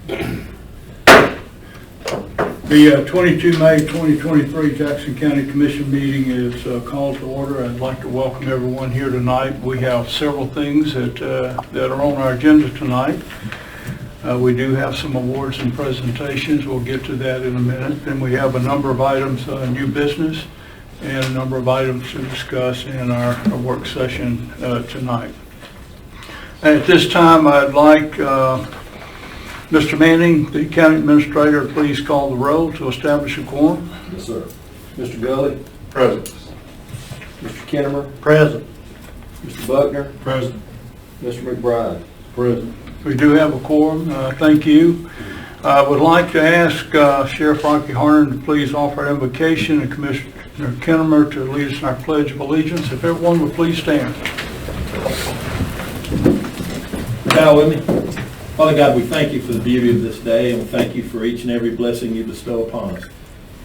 The 22 May 2023 Jackson County Commission meeting is called to order. I'd like to welcome everyone here tonight. We have several things that are on our agenda tonight. We do have some awards and presentations. We'll get to that in a minute. Then we have a number of items, new business, and a number of items to discuss in our work session tonight. At this time, I'd like Mr. Manning, the county administrator, please call the roll to establish a quorum. Yes, sir. Mr. Gully? Present. Mr. Kinnemer? Present. Mr. Buckner? Present. Mr. McBride? Present. We do have a quorum. Thank you. I would like to ask Sheriff Rocky Harnan to please offer an invocation and Commissioner Kinnemer to lead us in our Pledge of Allegiance. If everyone would please stand. Bow with me. Father God, we thank you for the beauty of this day, and we thank you for each and every blessing you bestow upon us.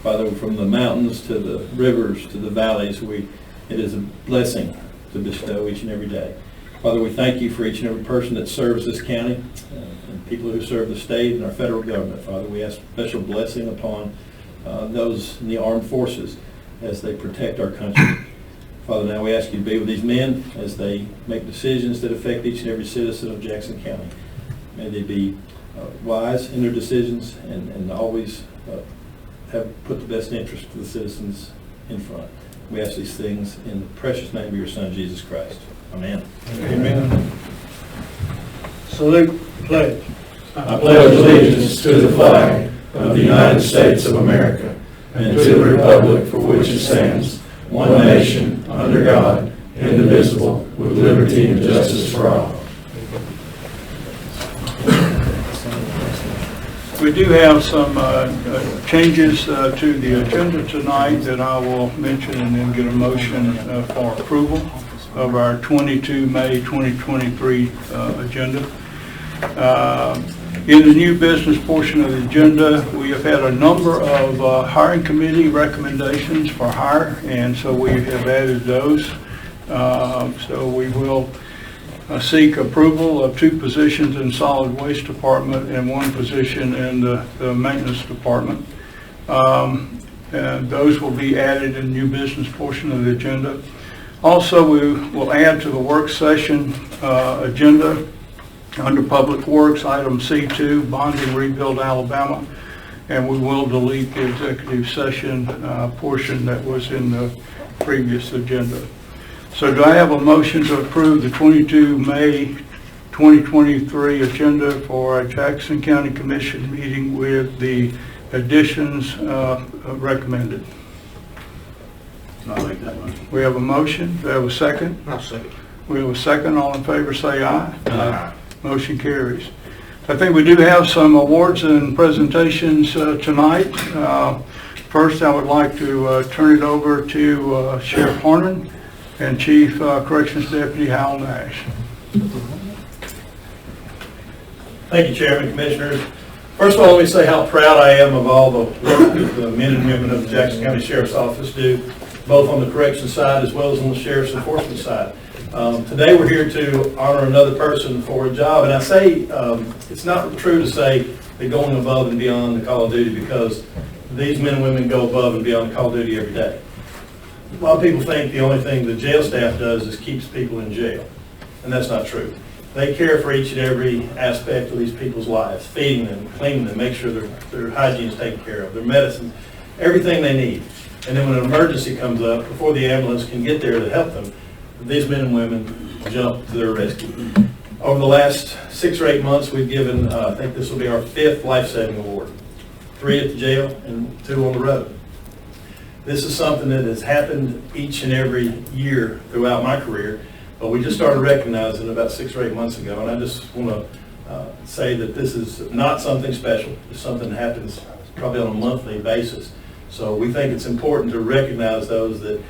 Father, from the mountains to the rivers to the valleys, it is a blessing to bestow each and every day. Father, we thank you for each and every person that serves this county and people who serve the state and our federal government. Father, we ask special blessing upon those in the armed forces as they protect our country. Father, now we ask you to be with these men as they make decisions that affect each and every citizen of Jackson County. May they be wise in their decisions and always have put the best interest of the citizens in front. We ask these things in the precious name of your Son, Jesus Christ. Amen. Amen. Salute the pledge. I pledge allegiance to the flag of the United States of America and to the republic for which it stands, one nation, under God, indivisible, with liberty and justice for all. We do have some changes to the agenda tonight that I will mention and then get a motion for approval of our 22 May 2023 agenda. In the new business portion of the agenda, we have had a number of hiring committee recommendations for hire, and so we have added those. So we will seek approval of 2 positions in solid waste department and 1 position in the maintenance department. And those will be added in the new business portion of the agenda. Also, we will add to the work session agenda under Public Works, item C2, Bonding Rebuild Alabama, and we will delete the executive session portion that was in the previous agenda. So do I have a motion to approve the 22 May 2023 agenda for our Jackson County Commission meeting with the additions recommended? I'll make that motion. We have a motion. Do I have a second? I'll second. We have a second. All in favor say aye. Aye. Motion carries. I think we do have some awards and presentations tonight. First, I would like to turn it over to Sheriff Harnan and Chief Corrections Deputy Hal Nash. Thank you, Chairman, Commissioners. First of all, let me say how proud I am of all the work that the men and women of the Jackson County Sheriff's Office do, both on the corrections side as well as on the Sheriff's Enforcement side. Today we're here to honor another person for a job, and I say it's not true to say they're going above and beyond the call of duty, because these men and women go above and beyond the call of duty every day. A lot of people think the only thing the jail staff does is keeps people in jail, and that's not true. They care for each and every aspect of these people's lives, feeding them, cleaning them, make sure their hygiene is taken care of, their medicine, everything they need. And then when an emergency comes up, before the ambulance can get there to help them, these men and women jump to their rescue. Over the last 6 or 8 months, we've given, I think this will be our 5th life-saving award. 3 at the jail and 2 on the road. This is something that has happened each and every year throughout my career, but we just started recognizing it about 6 or 8 months ago, and I just want to say that this is not something special. It's something that happens probably on a monthly basis. So we think it's important to recognize those that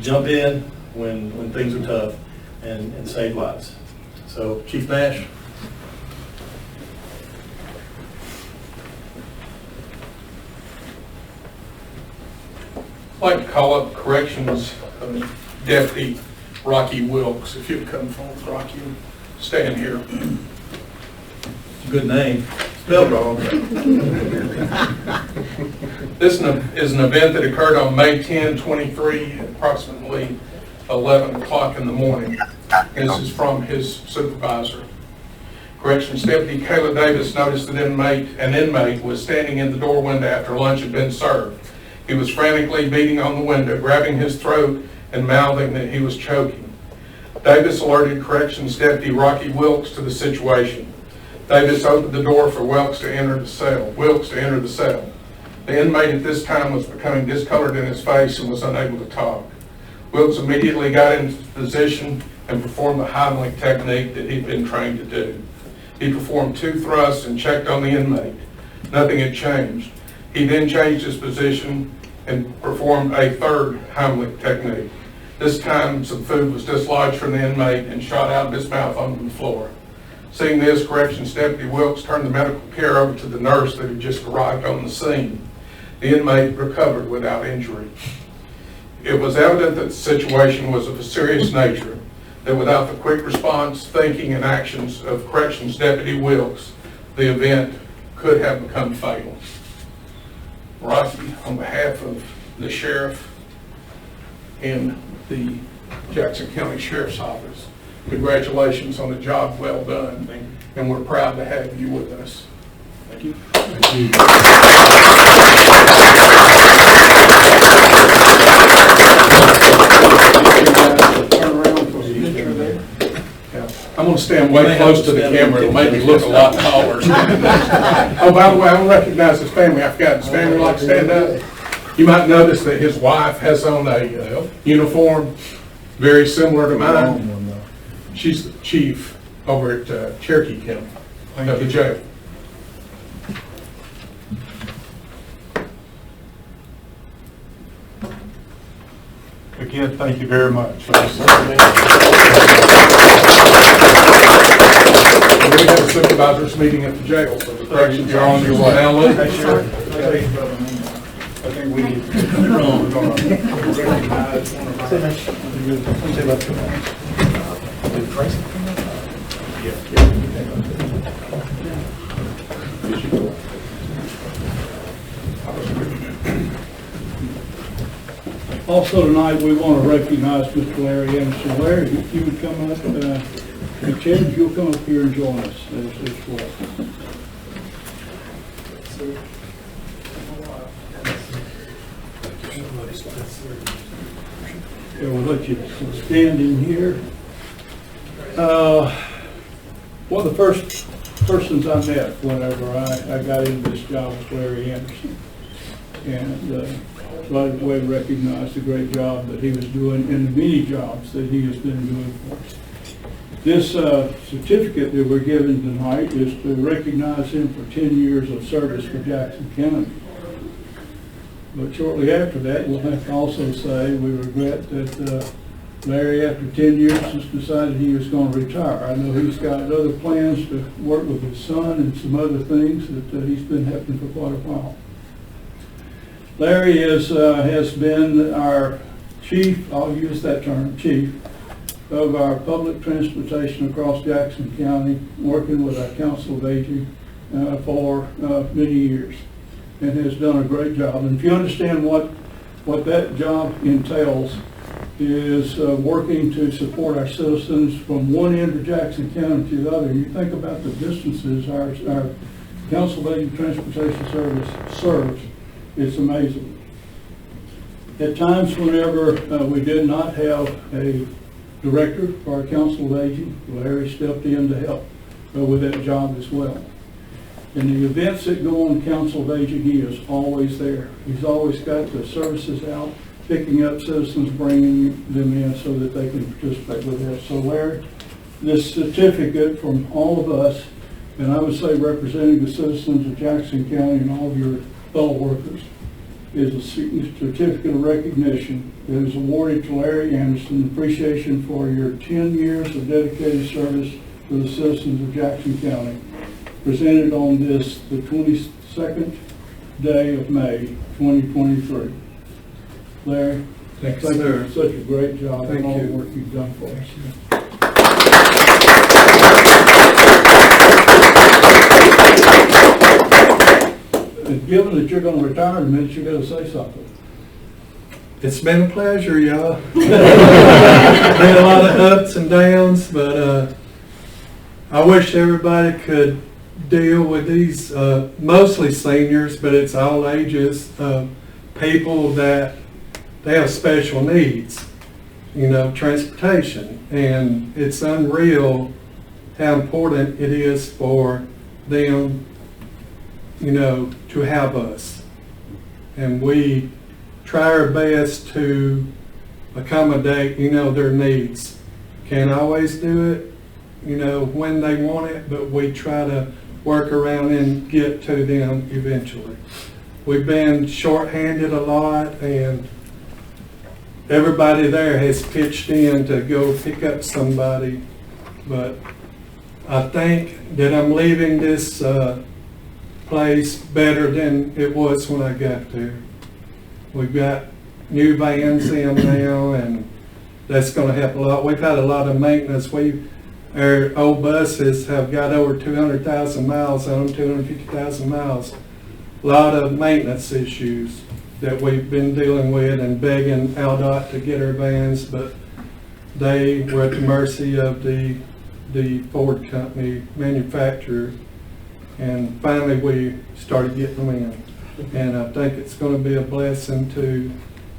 jump in when things are tough and save lives. So, Chief Nash. I'd like to call up Corrections Deputy Rocky Wilkes. If you'd come forward, Rocky, and stand here. Good name. Spelled wrong. This is an event that occurred on May 10, 23, at approximately 11 o'clock in the morning. This is from his supervisor. Corrections Deputy Kayla Davis noticed an inmate was standing in the door window after lunch had been served. He was frantically beating on the window, grabbing his throat and mouthing that he was choking. Davis alerted Corrections Deputy Rocky Wilkes to the situation. Davis opened the door for Wilkes to enter the cell. The inmate at this time was becoming discolored in his face and was unable to talk. Wilkes immediately got into position and performed the Heimlich technique that he'd been trained to do. He performed 2 thrusts and checked on the inmate. Nothing had changed. He then changed his position and performed a 3rd Heimlich technique. This time, some food was dislodged from the inmate and shot out of his mouth onto the floor. Seeing this, Corrections Deputy Wilkes turned the medical care over to the nurse that had just arrived on the scene. The inmate recovered without injury. It was evident that the situation was of a serious nature, that without the quick response, thinking, and actions of Corrections Deputy Wilkes, the event could have become fatal. Rocky, on behalf of the sheriff and the Jackson County Sheriff's Office, congratulations on a job well done, and we're proud to have you with us. Thank you. Thank you. Turn around for the picture there. I'm going to stand way close to the camera. It'll make me look a lot taller. Oh, by the way, I don't recognize his family. I forgot his family like to stand up. You might notice that his wife has on a uniform very similar to mine. She's the chief over at Cherokee County of the jail. Again, thank you very much. We have a supervisors meeting at the jail, so the corrections are on your way. Now, look. Hey, Sheriff, I think we need to recognize one of Also tonight, we want to recognize Mr. Larry Anderson. Larry, if you would come up, and Chad, you'll come up here and join us as well. Yeah, we'll let you stand in here. One of the first persons I met whenever I got into this job was Larry Anderson. And right away recognized the great job that he was doing and the many jobs that he has been doing for us. This certificate that we're given tonight is to recognize him for 10 years of service for Jackson County. But shortly after that, we'll have to also say we regret that Larry, after 10 years, has decided he was going to retire. I know he's got other plans to work with his son and some other things that he's been helping for quite a while. Larry has been our chief, I'll use that term, chief, of our public transportation across Jackson County, working with our council of aging for many years, and has done a great job. And if you understand what that job entails, is working to support our citizens from one end of Jackson County to the other. You think about the distances our council of aging transportation service serves. It's amazing. At times whenever we did not have a director for our council of aging, Larry stepped in to help with that job as well. In the events that go on council of aging, he is always there. He's always got the services out, picking up citizens, bringing them in so that they can participate with us. So Larry, this certificate from all of us, and I would say representing the citizens of Jackson County and all of your fellow workers, is a certificate of recognition that is awarded to Larry Anderson, appreciation for your 10 years of dedicated service to the citizens of Jackson County, presented on this, the 22nd day of May, 2023. Larry, thank you for such a great job and all the work you've done for us. And given that you're going to retire in a minute, you got to say something. It's been a pleasure, y'all. Been a lot of ups and downs, but I wish everybody could deal with these, mostly seniors, but it's all ages, people that they have special needs, you know, transportation. And it's unreal how important it is for them, you know, to have us. And we try our best to accommodate, you know, their needs. Can't always do it, you know, when they want it, but we try to work around and get to them eventually. We've been shorthanded a lot, and everybody there has pitched in to go pick up somebody, but I think that I'm leaving this place better than it was when I got there. We've got new vans in now, and that's going to help a lot. We've had a lot of maintenance. Our old buses have got over 200,000 miles on them, 250,000 miles. A lot of maintenance issues that we've been dealing with and begging ALDOT to get our vans, but they were at the mercy of the Ford company manufacturer. And finally we started getting them in. And I think it's going to be a blessing to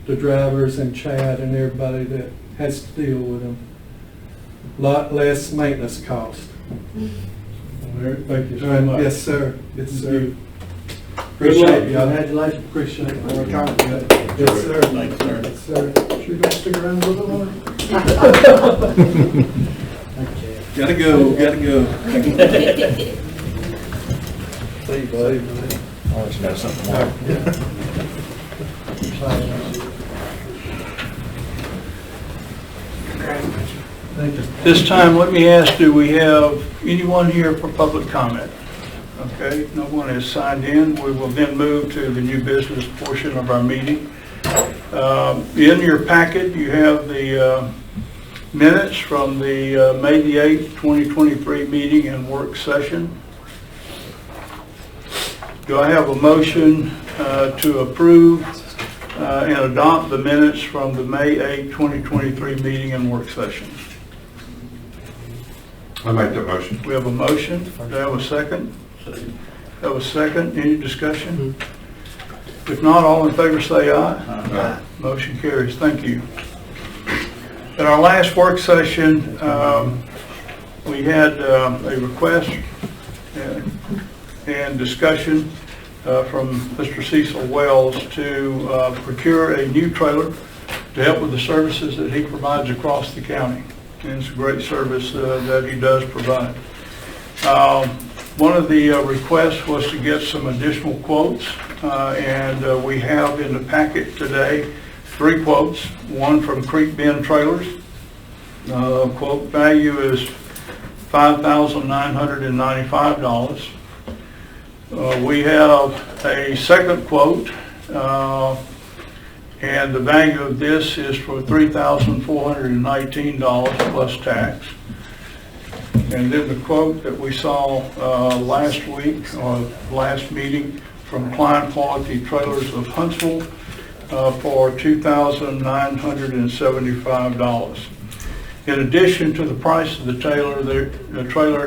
the drivers and Chad and everybody that has to deal with them. A lot less maintenance cost. Thank you so much. Yes, sir. Yes, sir. Appreciate you. Congratulations. Appreciate it. On retirement. Yes, sir. Thanks, sir. Yes, sir. Sure you gonna stick around a little bit longer? Gotta go, gotta go. See you, buddy. Always got something more. This time, let me ask, do we have anyone here for public comment? Okay, no one has signed in. We will then move to the new business portion of our meeting. In your packet, you have the minutes from the May the 8th, 2023 meeting and work session. Do I have a motion to approve and adopt the minutes from the May 8, 2023 meeting and work session? I make that motion. We have a motion. Do I have a second? Have a second. Any discussion? If not, all in favor say aye. Aye. Motion carries. Thank you. At our last work session, we had a request and discussion from Mr. Cecil Wells to procure a new trailer to help with the services that he provides across the county. And it's a great service that he does provide. One of the requests was to get some additional quotes, and we have in the packet today 3 quotes. One from Creek Bend Trailers. Quote value is $5,995. We have a second quote, and the value of this is for $3,419 plus tax. And then the quote that we saw last week or last meeting from Klein Quality Trailers of Huntsville for $2,975. In addition to the price of the trailer,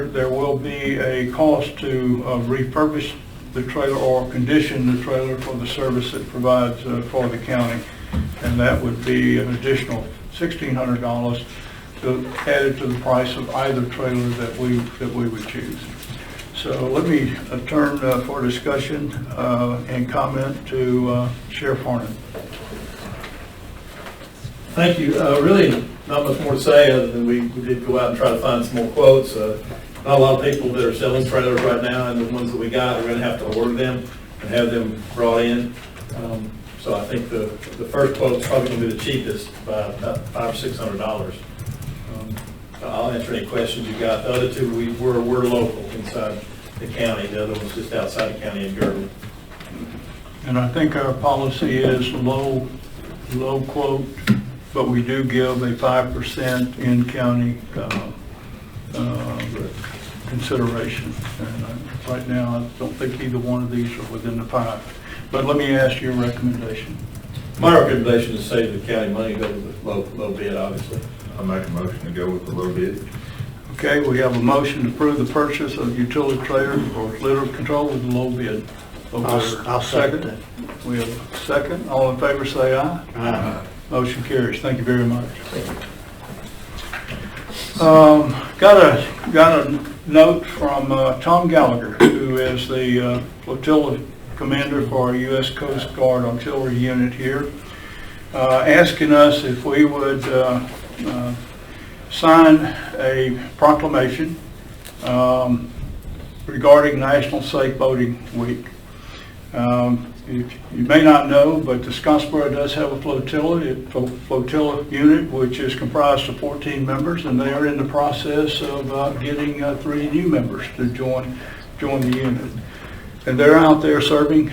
there will be a cost to refurbish the trailer or condition the trailer for the service it provides for the county, and that would be an additional $1,600 added to the price of either trailer that we would choose. So let me turn for discussion and comment to Sheriff Harnan. Thank you. Really, not much more to say other than we did go out and try to find some more quotes. Not a lot of people that are selling trailers right now, and the ones that we got are going to have to order them and have them brought in. So I think the first quote is probably going to be the cheapest by about $500 or $600. I'll answer any questions you got. The other 2 we're local inside the county. The other one's just outside the county in Germany. And I think our policy is low quote, but we do give a 5% in-county consideration. And right now. I don't think either one of these are within the 5. But let me ask your recommendation. My recommendation is save the county money, go with the low bid, obviously. I make a motion to go with the low bid. Okay, we have a motion to approve the purchase of utility trailer for litter control with the low bid. I'll second that. We have a second. All in favor say aye. Aye. Motion carries. Thank you very much. Got a note from Tom Gallagher, who is the flotilla commander for our U.S. Coast Guard Auxiliary Unit here, asking us if we would sign a proclamation regarding National Safe Boating Week. You may not know, but the Scottsboro does have a flotilla unit, which is comprised of 14 members, and they are in the process of getting 3 new members to join the unit. And they're out there serving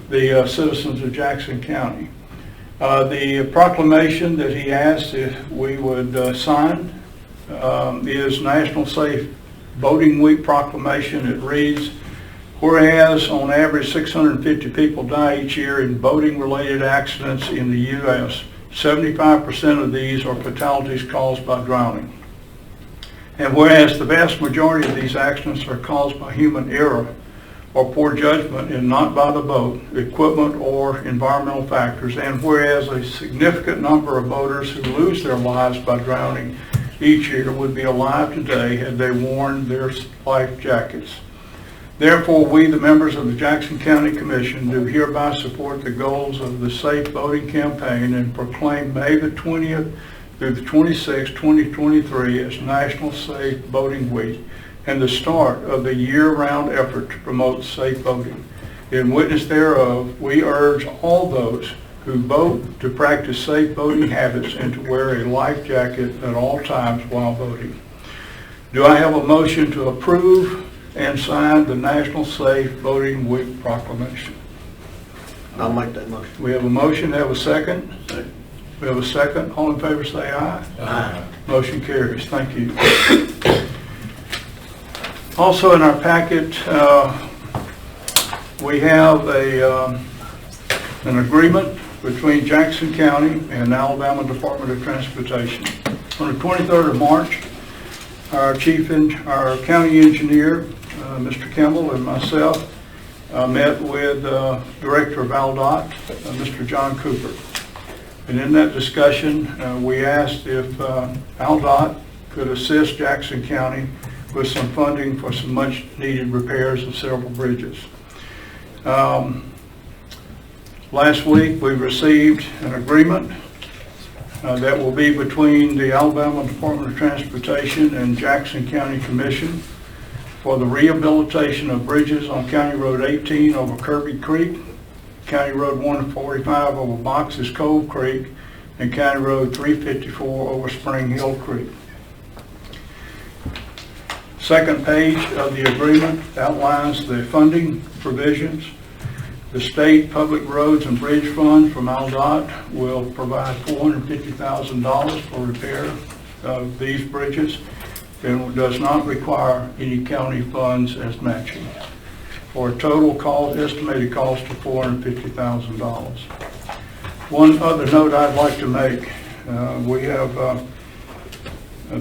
the citizens of Jackson County. The proclamation that he asked if we would sign is National Safe Boating Week proclamation. It reads, whereas on average 650 people die each year in boating-related accidents in the U.S., 75% of these are fatalities caused by drowning. And whereas the vast majority of these accidents are caused by human error or poor judgment and not by the boat, equipment, or environmental factors, and whereas a significant number of boaters who lose their lives by drowning each year would be alive today had they worn their life jackets. Therefore, we, the members of the Jackson County Commission, do hereby support the goals of the Safe Boating Campaign and proclaim May the 20th through the 26th, 2023 as National Safe Boating Week and the start of the year-round effort to promote safe boating. In witness thereof, we urge all those who boat to practice safe boating habits and to wear a life jacket at all times while boating. Do I have a motion to approve and sign the National Safe Boating Week proclamation? I'll make that motion. We have a motion. Have a second? Second. We have a second. All in favor say aye. Aye. Motion carries. Thank you. Also in our packet, we have an agreement between Jackson County and Alabama Department of Transportation. On the 23rd of March, our county engineer, Mr. Kimball, and myself met with Director of ALDOT, Mr. John Cooper. And in that discussion, we asked if ALDOT could assist Jackson County with some funding for some much needed repairs of several bridges. Last week we received an agreement that will be between the Alabama Department of Transportation and Jackson County Commission for the rehabilitation of bridges on County Road 18 over Kirby Creek, County Road 145 over Boxes Cove Creek, and County Road 354 over Spring Hill Creek. Second page of the agreement outlines the funding provisions. The State Public Roads and Bridge Fund from ALDOT will provide $450,000 for repair of these bridges and does not require any county funds as matching, for a total estimated cost of $450,000. One other note I'd like to make, we have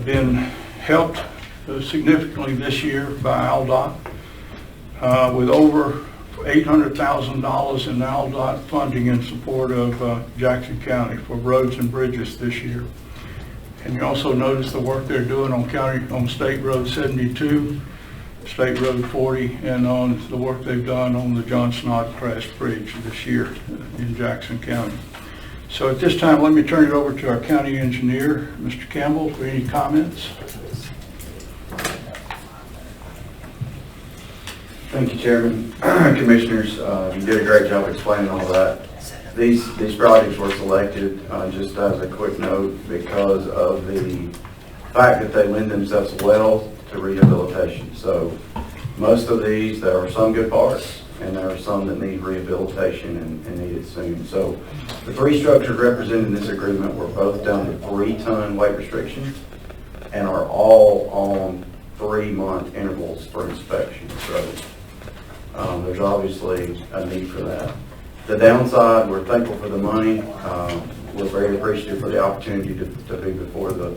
been helped significantly this year by ALDOT with over $800,000 in ALDOT funding in support of Jackson County for roads and bridges this year. And you also notice the work they're doing on State Road 72, State Road 40, and on the work they've done on the John Snodgrass Bridge this year in Jackson County. So at this time, let me turn it over to our county engineer, Mr. Campbell, for any comments. Thank you, Chairman. Commissioners, you did a great job explaining all that. These projects were selected, just as a quick note, because of the fact that they lend themselves well to rehabilitation. So most of these, there are some good parts, and there are some that need rehabilitation and need it soon. So the 3 structures represented in this agreement were both down to 3-ton weight restrictions and are all on 3-month intervals for inspection. So there's obviously a need for that. The downside, we're thankful for the money. We're very appreciative for the opportunity to be before the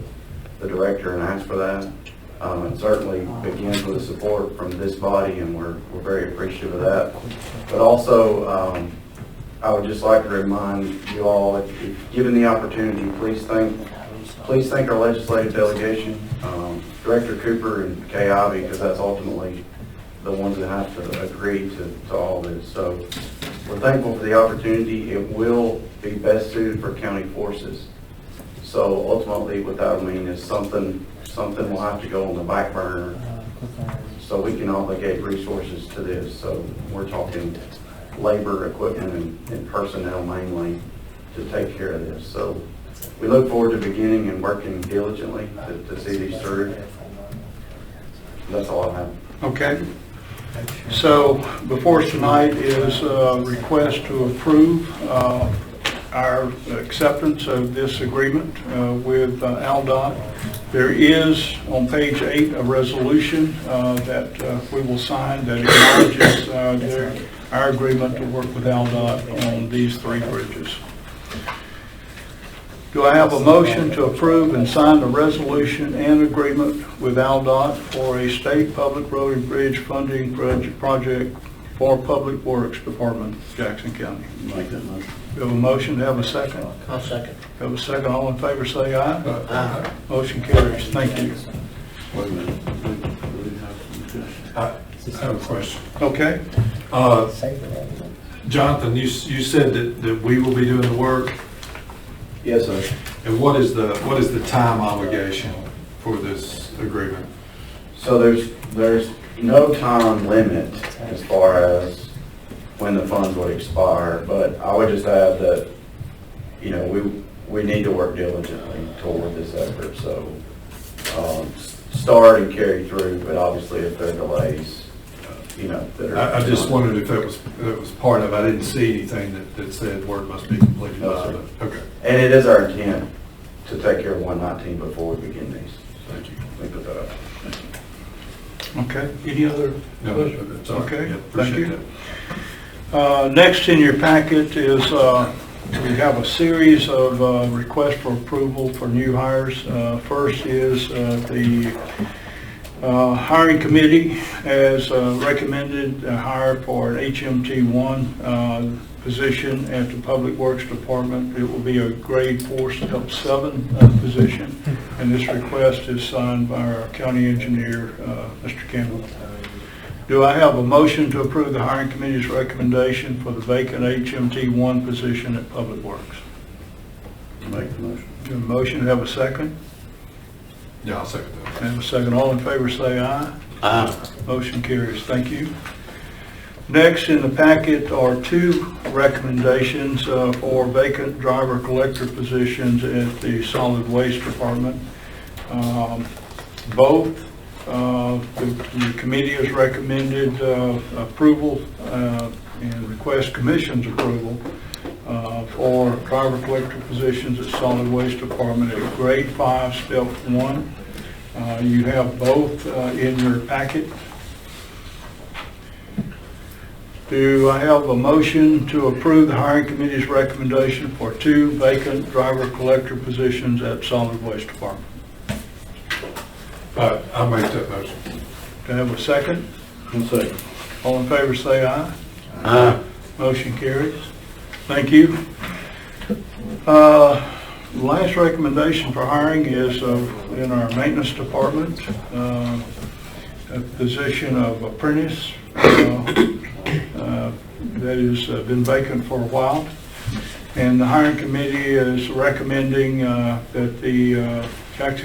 director and ask for that. It certainly begins with the support from this body, and we're very appreciative of that. But also, I would just like to remind you all, if given the opportunity, please thank our legislative delegation, Director Cooper and Kay Ivey, because that's ultimately the ones that have to agree to all this. So we're thankful for the opportunity. It will be best suited for county forces. So ultimately, what that will mean is something will have to go on the back burner so we can obligate resources to this. So we're talking labor, equipment, and personnel mainly to take care of this. So we look forward to beginning and working diligently to see these through. That's all I have. Okay. So before us tonight is a request to approve our acceptance of this agreement with ALDOT. There is on page 8 a resolution that we will sign that acknowledges our agreement to work with ALDOT on these 3 bridges. Do I have a motion to approve and sign the resolution and agreement with ALDOT for a state public road and bridge funding project for Public Works Department, Jackson County? Make that motion. We have a motion, to have a second? I'll second. Have a second, all in favor say aye. Aye. Motion carries, thank you. Wait a minute. I have a question. Okay, Jonathan, you said that we will be doing the work, Yes, sir. and what is the time obligation for this agreement? So there's no time limit as far as when the funds would expire, but I would just add that, you know, we need to work diligently toward this effort. So start and carry through, but obviously if there are delays, you know, that are. I just wondered if it was part of, I didn't see anything that said work must be completed No, by, sir. okay, And it is our intent to take care of 119 before we begin these. thank you. Let me put that up. okay, any other No, questions? that's all right. Okay, Yeah, thank appreciate you. that. Next in your packet is, we have a series of requests for approval for new hires. First is the hiring committee has recommended a hire for an HMT1 position at the Public Works Department. It will be a grade 4 step 7 position, and this request is signed by our county engineer, Mr. Campbell. Do I have a motion to approve the hiring committee's recommendation for the vacant HMT1 position at Public Works? Make the motion. Do you have a motion, to have a second? Yeah, I'll second that. Have a second, all in favor say aye. Aye. Motion carries, thank you. Next in the packet are 2 recommendations for vacant driver collector positions at the Solid Waste Department. Both, the committee has recommended approval and request commission's approval for driver collector positions at Solid Waste Department at grade 5, step 1. You have both in your packet. Do I have a motion to approve the hiring committee's recommendation for 2 vacant driver collector positions at Solid Waste Department? I'll make that motion. Do I have a second? I'll second. All in favor say aye. Aye. Motion carries. Thank you. Last recommendation for hiring is in our maintenance department, a position of apprentice that has been vacant for a while. And the hiring committee is recommending that the that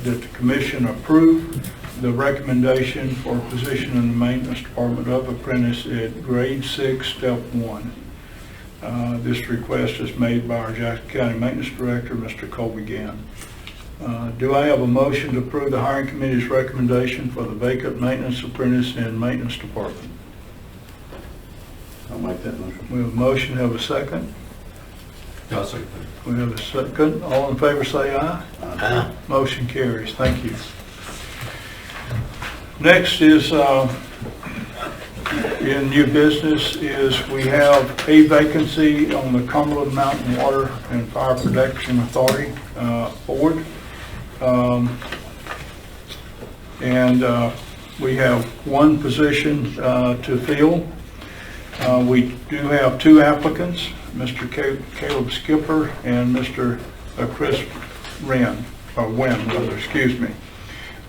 the commission approve the recommendation for a position in the maintenance department of apprentice at grade 6, step 1. This request is made by our Jackson County Maintenance Director, Mr. Colby Gann. Do I have a motion to approve the hiring committee's recommendation for the vacant maintenance apprentice in maintenance department? I'll make that motion. We have a motion, have a second. Yeah, I'll second that. We have a second. All in favor say aye. Aye. Motion carries. Thank you. Next is, in new business, is we have a vacancy on the Cumberland Mountain Water and Fire Protection Authority Board. And we have one position to fill. We do have two applicants, Mr. Caleb Skipper and Mr. Chris Wynn, excuse me.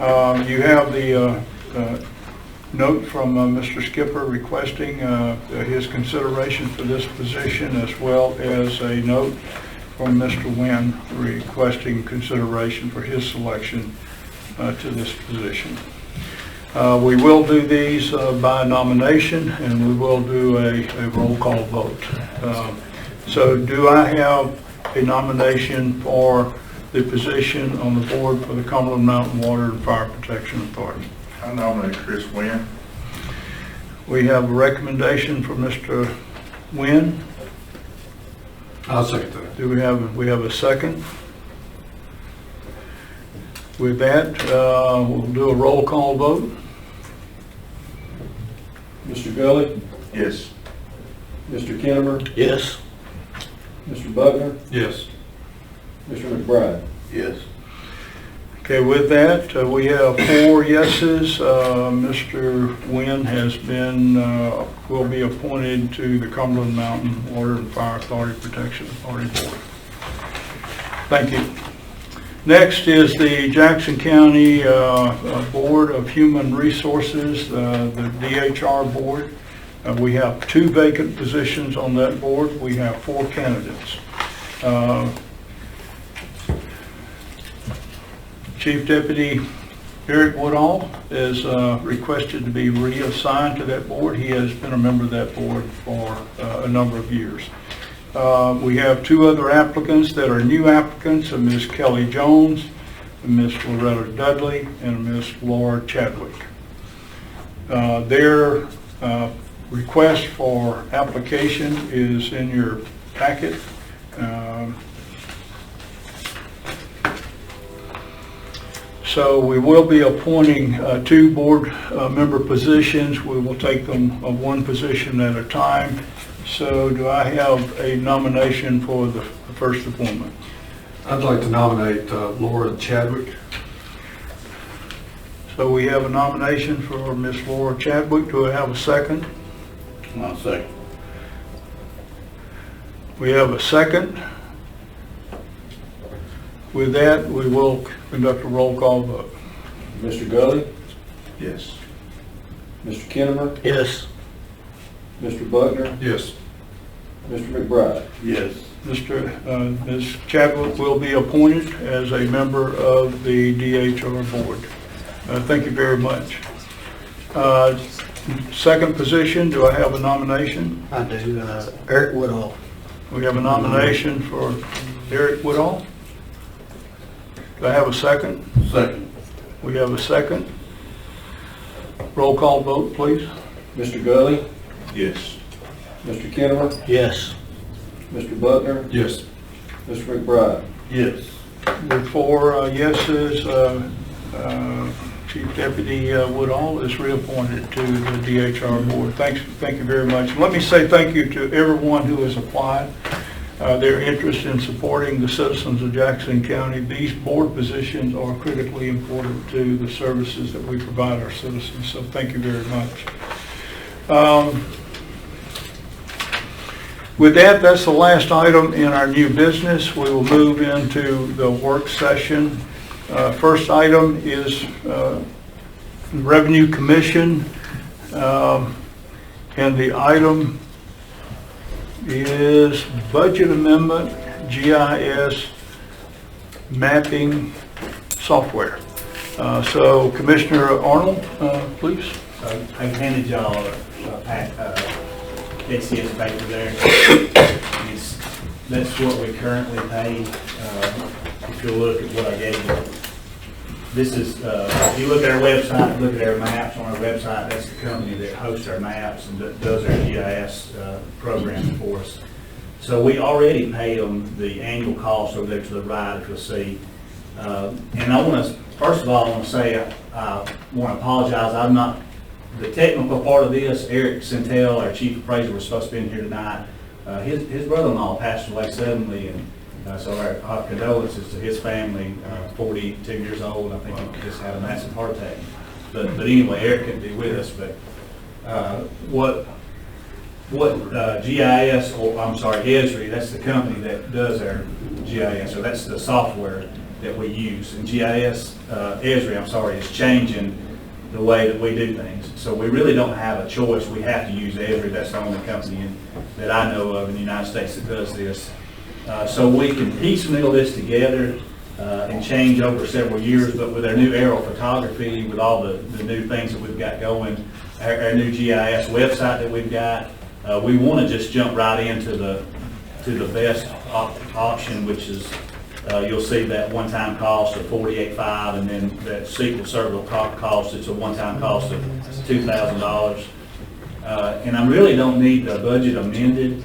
You have the note from Mr. Skipper requesting his consideration for this position, as well as a note from Mr. Wynn requesting consideration for his selection to this position. We will do these by nomination, and we will do a roll call vote. So do I have a nomination for the position on the board for the Cumberland Mountain Water and Fire Protection Authority? I nominate Chris Wynn. We have a recommendation from Mr. Wynn. I'll second that. Do we have a second? With that, we'll do a roll call vote. Mr. Gully, Yes. Mr. Kinnemer, Yes. Mr. Buckner, Yes. Mr. McBride. Yes. Okay, with that, we have 4 yeses. Mr. Wynn has been, will be appointed to the Cumberland Mountain Water and Fire Authority Protection Authority Board. Thank you. Next is the Jackson County Board of Human Resources, the DHR Board. We have 2 vacant positions on that board. We have 4 candidates. Chief Deputy Eric Woodall is requested to be reassigned to that board. He has been a member of that board for a number of years. We have 2 other applicants that are new applicants, Ms. Kelly Jones, Ms. Laurel Dudley, and Ms. Laura Chadwick. Their request for application is in your packet. So we will be appointing 2 board member positions. We will take them one position at a time. So do I have a nomination for the first appointment? I'd like to nominate Laura Chadwick. So we have a nomination for Ms. Laura Chadwick. Do I have a second? I'll second. We have a second. With that, we will conduct a roll call vote. Mr. Gully, Yes. Mr. Kinnemer, Yes. Mr. Buckner, Yes. Mr. McBride. Yes. Ms. Chadwick will be appointed as a member of the DHR board. Thank you very much. Second position, do I have a nomination? I do. Eric Woodall. We have a nomination for Eric Woodall. Do I have a second? Second. We have a second. Roll call vote, please. Mr. Gully, Yes. Mr. Kinnemer, Yes. Mr. Buckner, Yes. Mr. McBride. Yes. With 4 yeses, Chief Deputy Woodall is reappointed to the DHR board. Thank you very much. Let me say thank you to everyone who has applied. Their interest in supporting the citizens of Jackson County. These board positions are critically important to the services that we provide our citizens, so thank you very much. With that, that's the last item in our new business. We will move into the work session. First item is Revenue Commission, and the item is budget amendment, GIS mapping software. So Commissioner Arnold, please. I've handed y'all a HCS paper there. That's what we currently pay. If you look at what I gave you. This is, if you look at our website, look at our maps on our website, that's the company that hosts our maps and does our GIS program for us. So we already pay them the annual cost over there to the right, if you'll see. And I want to First of all, I want to say, I want to apologize. I'm not, the technical part of this, Eric Centel, our chief appraiser, was supposed to be in here tonight. His brother-in-law passed away suddenly, and so our condolences to his family, 42 years old. I think he just had a massive heart attack. But anyway, Eric couldn't be with us, but what GIS, or I'm sorry, Esri, that's the company that does our GIS, or that's the software that we use. And GIS, Esri, I'm sorry, is changing the way that we do things. So we really don't have a choice. We have to use Esri. That's the only company that I know of in the United States that does this. So we can piecemeal this together and change over several years, but with our new aerial photography, with all the new things that we've got going, our new GIS website that we've got, we want to just jump right into the best option, which is you'll see that one-time cost of $48,500, and then that SQL server cost, it's a one-time cost of $2,000. And I really don't need the budget amended.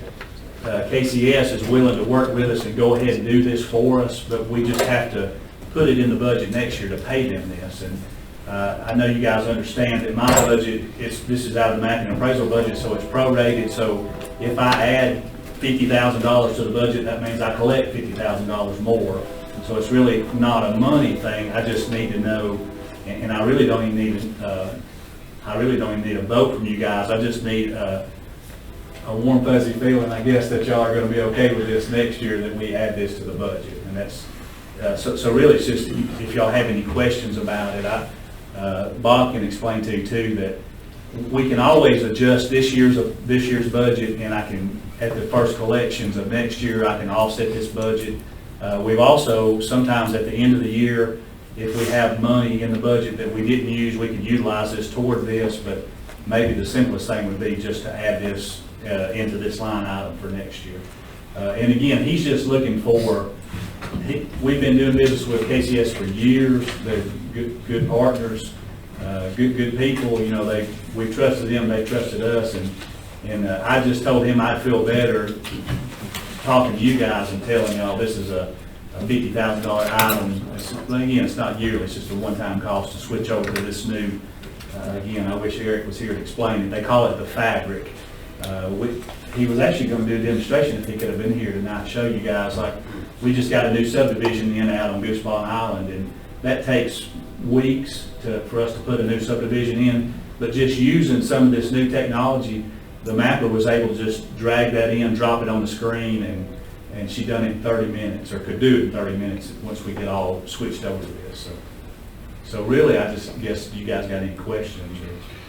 KCS is willing to work with us and go ahead and do this for us, but we just have to put it in the budget next year to pay them this. And I know you guys understand that my budget, this is out of the mapping and appraisal budget, so it's prorated. So if I add $50,000 to the budget, that means I collect $50,000 more. So it's really not a money thing. I just need to know, and I really don't even need a vote from you guys. I just need a warm fuzzy feeling, I guess, that y'all are going to be okay with this next year, that we add this to the budget. And that's so really it's just, if y'all have any questions about it, Bob can explain to you too that we can always adjust this year's budget, and I can, at the first collections of next year, I can offset this budget. We've also, sometimes at the end of the year, if we have money in the budget that we didn't use, we can utilize this toward this, but maybe the simplest thing would be just to add this into this line item for next year. And again, he's just looking for, we've been doing business with KCS for years. They're good partners, good people. You know, we trusted them, they trusted us, and I just told him I'd feel better talking to you guys and telling y'all this is a $50,000 item. Again, it's not yearly, it's just a one-time cost to switch over to this new, again, I wish Eric was here to explain it. They call it the fabric. He was actually going to do a demonstration if he could have been here tonight, show you guys. Like, we just got a new subdivision in out on Gooseball Island, and that takes weeks for us to put a new subdivision in. But just using some of this new technology, the mapper was able to just drag that in, drop it on the screen, and she done it in 30 minutes, or could do it in 30 minutes once we get all switched over to this. So really, I just guess you guys got any questions?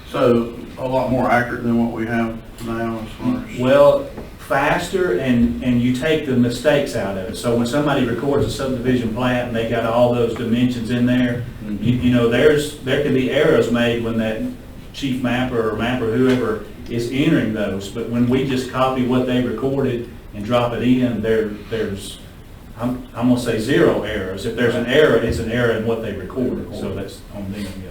So a lot more accurate than what we have now as far as... Well, faster, and you take the mistakes out of it. So when somebody records a subdivision plat and they got all those dimensions in there, you know, there can be errors made when that chief mapper or mapper, whoever is entering those. But when we just copy what they recorded and drop it in, there's I'm going to say zero errors. If there's an error, it's an error in what they recorded. So that's on them. Yeah.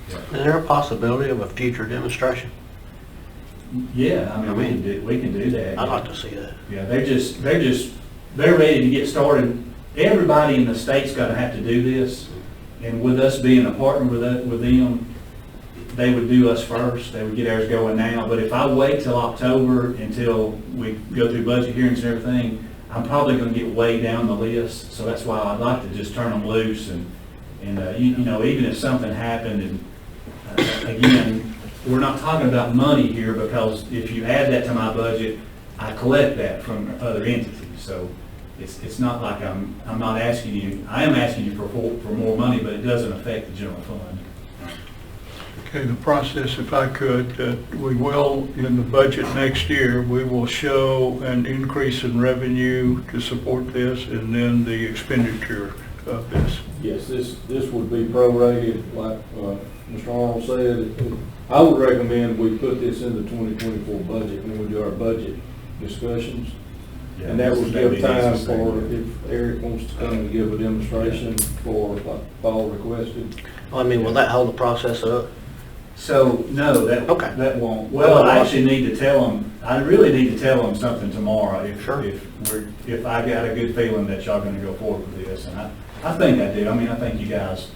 Is there a possibility of a future demonstration? Yeah, I mean, we can do that. I'd like to see that. Yeah, they're ready to get started. Everybody in the state's got to have to do this, and with us being a partner with them, they would do us first. They would get ours going now. But if I wait till October until we go through budget hearings and everything, I'm probably going to get way down the list. So that's why I'd like to just turn them loose, and you know, even if something happened, and again, we're not talking about money here, because if you add that to my budget, I collect that from other entities. So it's not like I'm not asking you. I am asking you for more money, but it doesn't affect the general fund. Okay, the process, if I could, we will, in the budget next year, we will show an increase in revenue to support this, and then the expenditure of this. Yes, this would be prorated, like Mr. Arnold said. I would recommend we put this in the 2024 budget when we do our budget discussions. Yeah, And that would give time easiest for, thing. if Eric wants to come and give a demonstration for, like Paul requested. Well, I mean, will that hold the process up? So no, Okay. that won't. Well, I actually need to tell them. I really need to tell them something tomorrow. If I got a good feeling that y'all going to go forward with this, and I think I do. I mean, I think you guys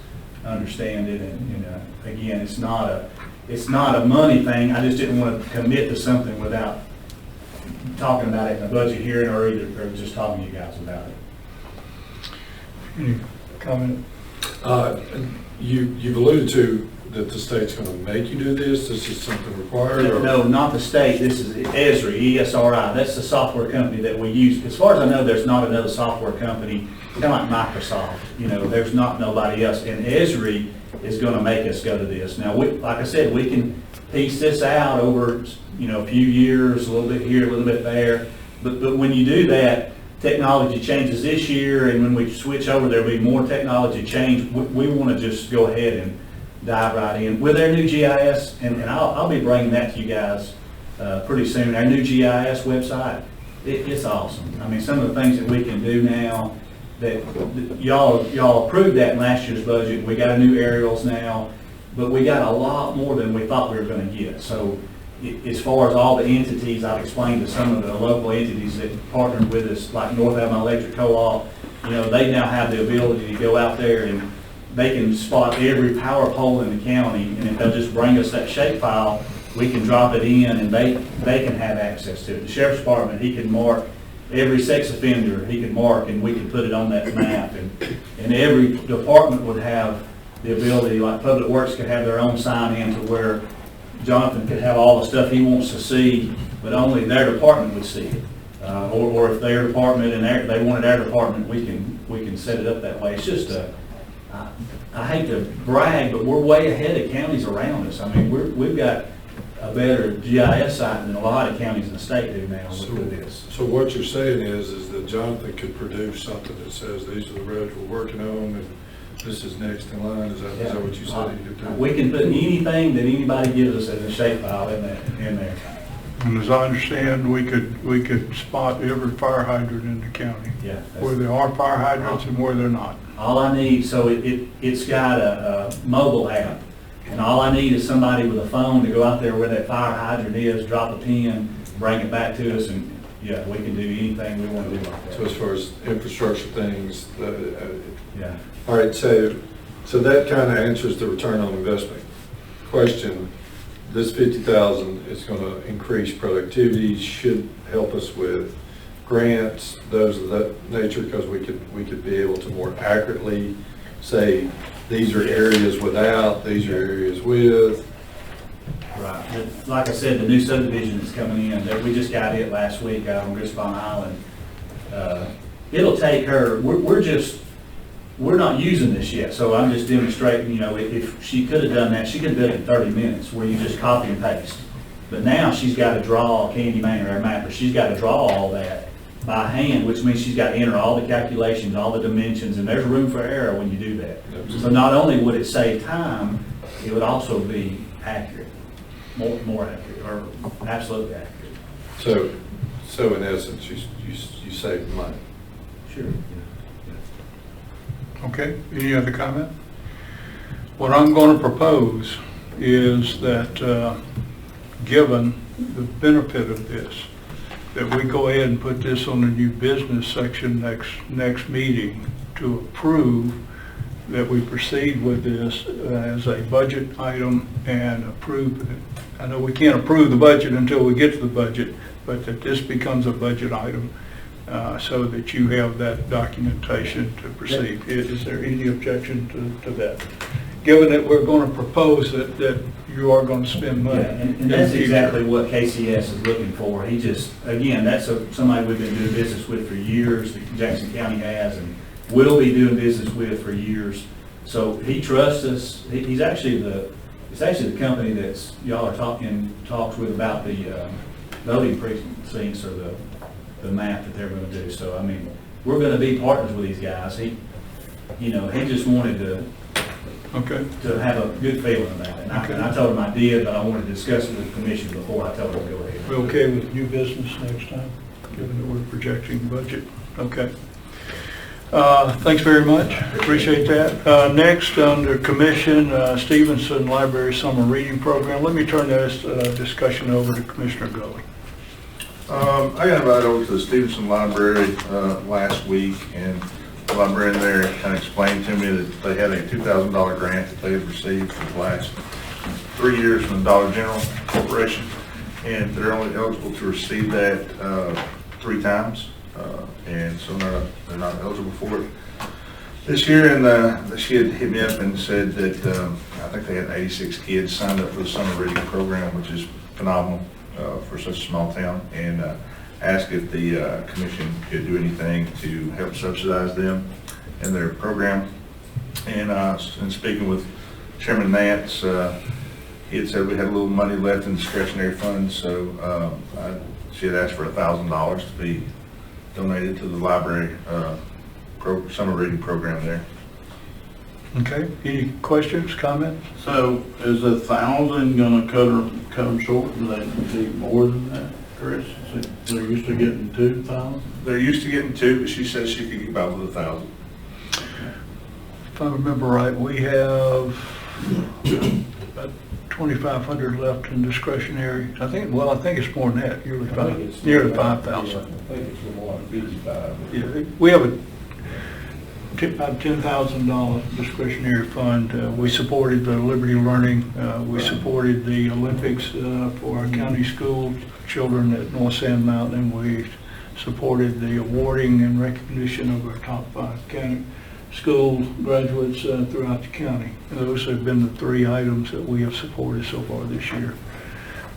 understand it, and again, it's not a money thing. I just didn't want to commit to something without talking about it in a budget hearing or just talking to you guys about it. Any comment? You've alluded to that the state's going to make you do this. This is something required? or- No, not the state. This is ESRI, E-S-R-I. That's the software company that we use. As far as I know, there's not another software company, kind of like Microsoft. There's not nobody else. And ESRI is going to make us go to this. Now, like I said, we can piece this out over, a few years, a little bit here, a little bit there. But when you do that, technology changes this year, and when we switch over, there'll be more technology change. We want to just go ahead and dive right in with our new GIS, and I'll be bringing that to you guys pretty soon. Our new GIS website, it's awesome. I mean, some of the things that we can do now that y'all approved that in last year's budget. We got a new aerials now, but we got a lot more than we thought we were going to get. So as far as all the entities, I've explained to some of the local entities that partnered with us, like North Alabama Electric Co-op, they now have the ability to go out there and they can spot every power pole in the county, and if they'll just bring us that shapefile, we can drop it in and they can have access to it. The sheriff's department, he can mark every sex offender, he can mark, and we can put it on that map, and every department would have the ability, like Public Works could have their own sign in to where Jonathan could have all the stuff he wants to see, but only their department would see it. Or if their department and they wanted our department, we can set it up that way. It's just I hate to brag, but we're way ahead of counties around us. I mean, we've got a better GIS site than a lot of counties in the state do now with this. So what you're saying is that Jonathan could produce something that says these are the roads we're working on and this is next in line. Is that what you said you could do? We can put anything that anybody gives us as a shapefile in there. And as I understand, we could spot every fire hydrant in the county. Yeah. Where there are fire hydrants and where they're not. All I need, so it's got a mobile app, and all I need is somebody with a phone to go out there where that fire hydrant is, drop a pin, bring it back to us, and yeah, we can do anything we want to do like that. So as far as infrastructure things, Yeah. all right, so that kind of answers the return on investment question. This 50,000 is going to increase productivity, should help us with grants, those of that nature, because we could be able to more accurately say these are areas without, these are areas with. Right. Like I said, the new subdivision that's coming in, that we just got it last week out on Grispon Island. It'll take her, we're not using this yet, so I'm just demonstrating, if she could have done that, she could have done it in 30 minutes where you just copy and paste. But now she's got to draw, Candy Man or our mapper, she's got to draw all that by hand, which means she's got to enter all the calculations, all the dimensions, and there's room for error when you do that. So not only would it save time, it would also be accurate, more accurate, or absolutely accurate. So in essence, you save money. Sure. Okay, any other comment? What I'm going to propose is that, given the benefit of this, that we go ahead and put this on the new business section next meeting to approve that we proceed with this as a budget item and approve it. I know we can't approve the budget until we get to the budget, but that this becomes a budget item so that you have that documentation to proceed. Is there any objection to that? Given that we're going to propose that you are going to spend money. Yeah, and that's exactly what KCS is looking for. He just, again, that's somebody we've been doing business with for years, that Jackson County has, and will be doing business with for years. So he trusts us. It's actually the company that's y'all are talks with about the voting precincts or the map that they're going to do. So I mean, we're going to be partners with these guys. He just wanted to have a good feeling about it. And I told him I did, but I wanted to discuss it with the commission before I told him to go ahead. We're okay with new business next time, given that we're projecting budget. Okay. Thanks very much. Appreciate that. Next, under commission, Stevenson Library Summer Reading Program. Let me turn this discussion over to Commissioner Gully. I got invited over to the Stevenson Library last week, and librarian there kind of explained to me that they had a $2,000 grant that they had received for the last 3 years from the Dollar General Corporation, and they're only eligible to receive that 3 times, and so they're not eligible for it this year. And she had hit me up and said that I think they had 86 kids signed up for the summer reading program, which is phenomenal for such a small town, and asked if the commission could do anything to help subsidize them in their program. And speaking with Chairman Nance, he had said we had a little money left in discretionary funds, so she had asked for $1,000 to be donated to the library summer reading program there. Okay, any questions, comments? So is 1,000 gonna cut them short? Do they need more than that, Chris? Is it- They're used to getting 2,000? They're used to getting 2, but she says she could get by with 1,000. If I remember right, we have about 2,500 left in discretionary. I think it's more than that, nearly 5,000. I think it's more like 55. Yeah, we have about $10,000 discretionary fund. We supported the Liberty Learning. We supported the Olympics for our county school children at North Sand Mountain. We supported the awarding and recognition of our top 5 county school graduates throughout the county. And those have been the 3 items that we have supported so far this year,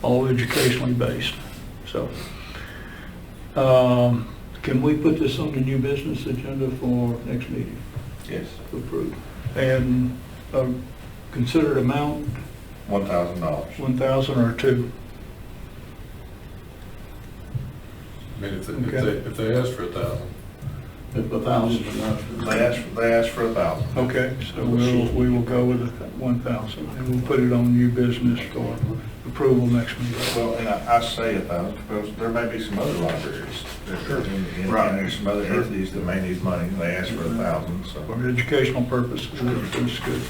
all educationally based. So, can we put this on the new business agenda for next meeting? Yes. Approved. And considered amount, $1,000. 1,000 or 2? I mean, if Okay. if they ask for 1,000. If 1,000 is enough. They asked for 1,000. Okay, so we will go with 1,000, and we'll put it on new business for approval next meeting. Well, and I say 1,000 because there may be some other libraries that are in county, some other entities that may need money. They ask for 1,000, so. For educational purposes, that's good.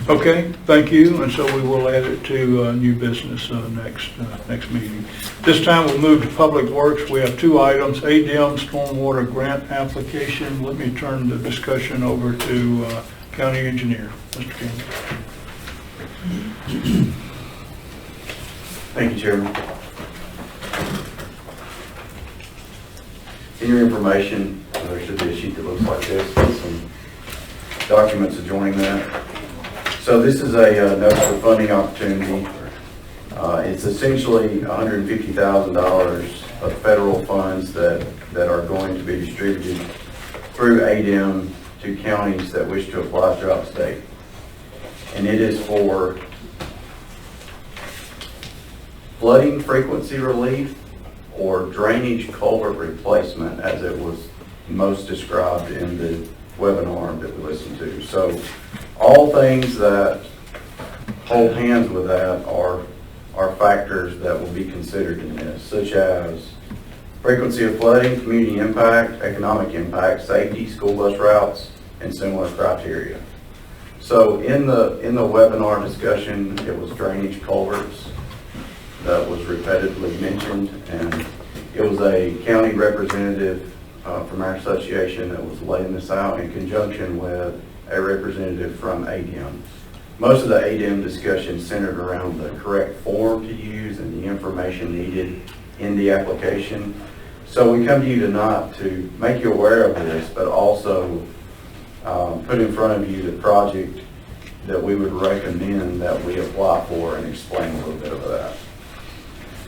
Okay, thank you, and so we will add it to new business next meeting. This time we'll move to Public Works. We have 2 items, ADM stormwater grant application. Let me turn the discussion over to County Engineer, Mr. King. Thank you, Chairman. In your information, there should be a sheet that looks like this with some documents adjoining that. So this is a notice of funding opportunity. It's essentially $150,000 of federal funds that are going to be distributed through ADM to counties that wish to apply throughout the state. And it is for flooding frequency relief or drainage culvert replacement, as it was most described in the webinar that we listened to. So all things that hold hands with that are factors that will be considered in this, such as frequency of flooding, community impact, economic impact, safety, school bus routes, and similar criteria. So in the webinar discussion, it was drainage culverts that was repetitively mentioned, and it was a county representative from our association that was laying this out in conjunction with a representative from ADM. Most of the ADM discussion centered around the correct form to use and the information needed in the application. So we come to you tonight to make you aware of this, but also put in front of you the project that we would recommend that we apply for and explain a little bit of that.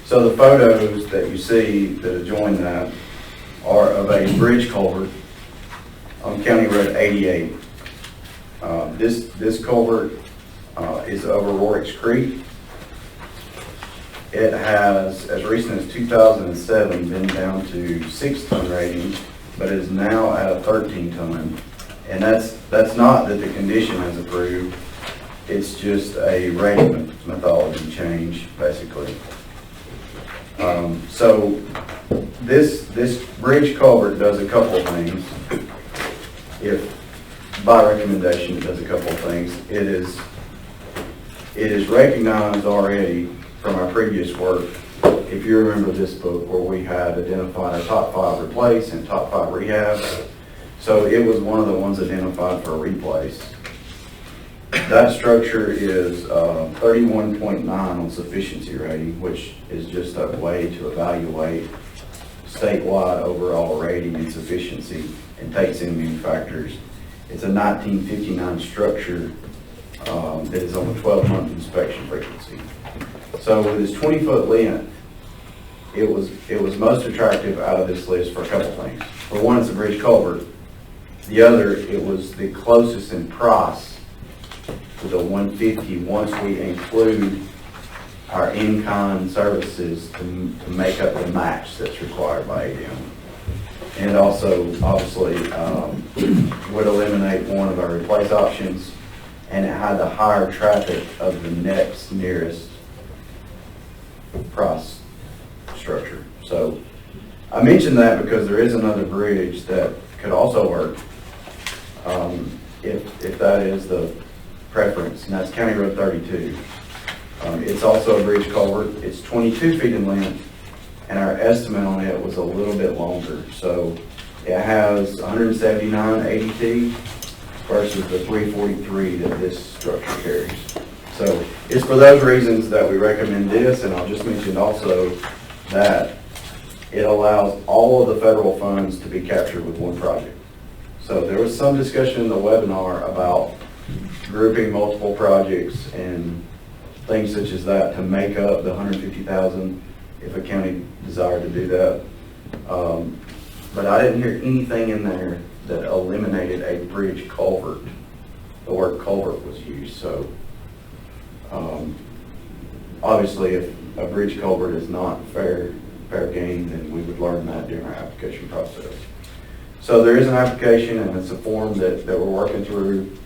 So the photos that you see that adjoin that are of a bridge culvert on County Road 88. This culvert is over Rorix Creek. It has, as recent as 2007, been down to 6-ton rating, but is now at a 13-ton. And that's not that the condition has improved. It's just a rating methodology change, basically. So this bridge culvert does a couple of things. If by recommendation, it does a couple of things. It is recognized already from our previous work. If you remember this book where we had identified our top 5 replace and top 5 rehab. So it was one of the ones identified for a replace. That structure is 31.9 on sufficiency rating, which is just a way to evaluate statewide overall rating and sufficiency and takes in many factors. It's a 1959 structure that is on a 12-month inspection frequency. So with its 20-foot length, it was most attractive out of this list for a couple things. For one, it's a bridge culvert. The other, it was the closest in price to the 150 once we include our in-kind services to make up the match that's required by ADM. And it also, obviously, would eliminate one of our replace options, and it had the higher traffic of the next nearest price structure. So I mentioned that because there is another bridge that could also work if that is the preference, and that's County Road 32. It's also a bridge culvert. It's 22 feet in length, and our estimate on it was a little bit longer. So it has 179 ADT versus the 343 that this structure carries. So it's for those reasons that we recommend this, and I'll just mention also that it allows all of the federal funds to be captured with one project. So there was some discussion in the webinar about grouping multiple projects and things such as that to make up the $150,000 if a county desired to do that. But I didn't hear anything in there that eliminated a bridge culvert. The word culvert was used, so obviously if a bridge culvert is not fair game, then we would learn that during our application process. So there is an application, and it's a form that we're working through,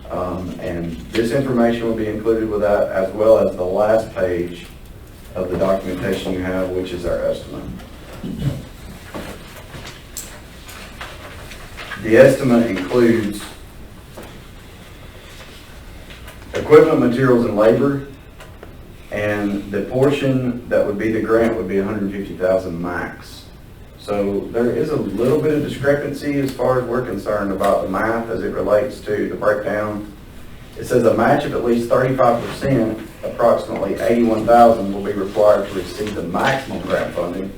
and this information will be included with that, as well as the last page of the documentation you have, which is our estimate. The estimate includes equipment, materials, and labor, and the portion that would be the grant would be $150,000 max. So there is a little bit of discrepancy as far as we're concerned about the math as it relates to the breakdown. It says a match of at least 35%, approximately $81,000 will be required to receive the maximum grant funding.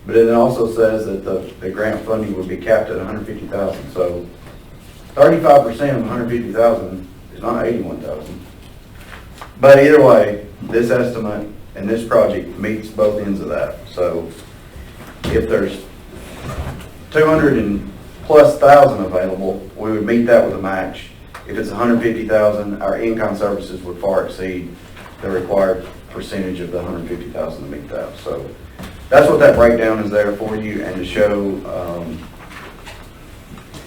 But it also says that the grant funding would be capped at $150,000. So 35% of $150,000 is not $81,000. But either way, this estimate and this project meets both ends of that. So if there's 200,000+ available, we would meet that with a match. If it's 150,000, our in-kind services would far exceed the required percentage of the 150,000 to meet that. So that's what that breakdown is there for you, and to show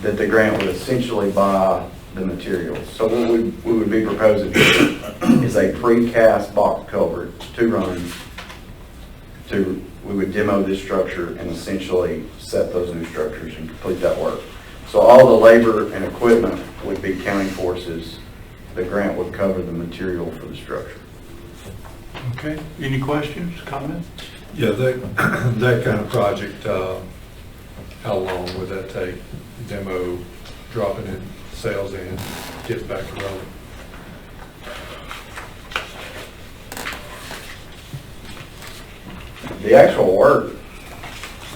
that the grant would essentially buy the materials. So what we would be proposing is a precast box culvert, 2 runs. We would demo this structure and essentially set those new structures and complete that work. So all the labor and equipment would be county forces. The grant would cover the material for the structure. Okay, any questions, comments? Yeah, that kind of project, how long would that take? Demo, dropping in, sales in, get back to rolling? The actual work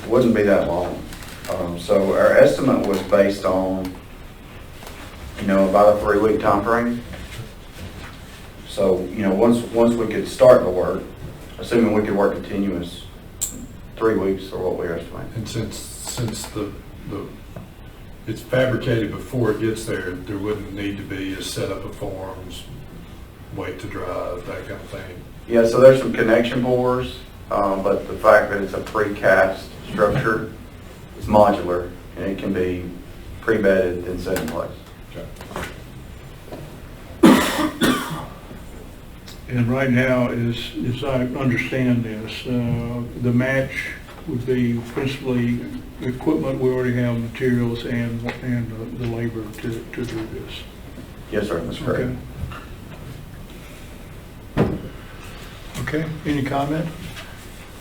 wouldn't be that long. So our estimate was based on, about a 3-week time frame. So, once we could start the work, assuming we could work continuous, 3 weeks or what we're estimating. And since it's fabricated before it gets there, there wouldn't need to be a setup of forms, wait to drive, that kind of thing. Yeah, so there's some connection bores, but the fact that it's a precast structure, it's modular, and it can be pre-bedded and set in place. Okay. And right now, as I understand this, the match would be principally equipment. We already have materials and the labor to do this. Yes, sir, that's correct. Okay. Okay, any comment?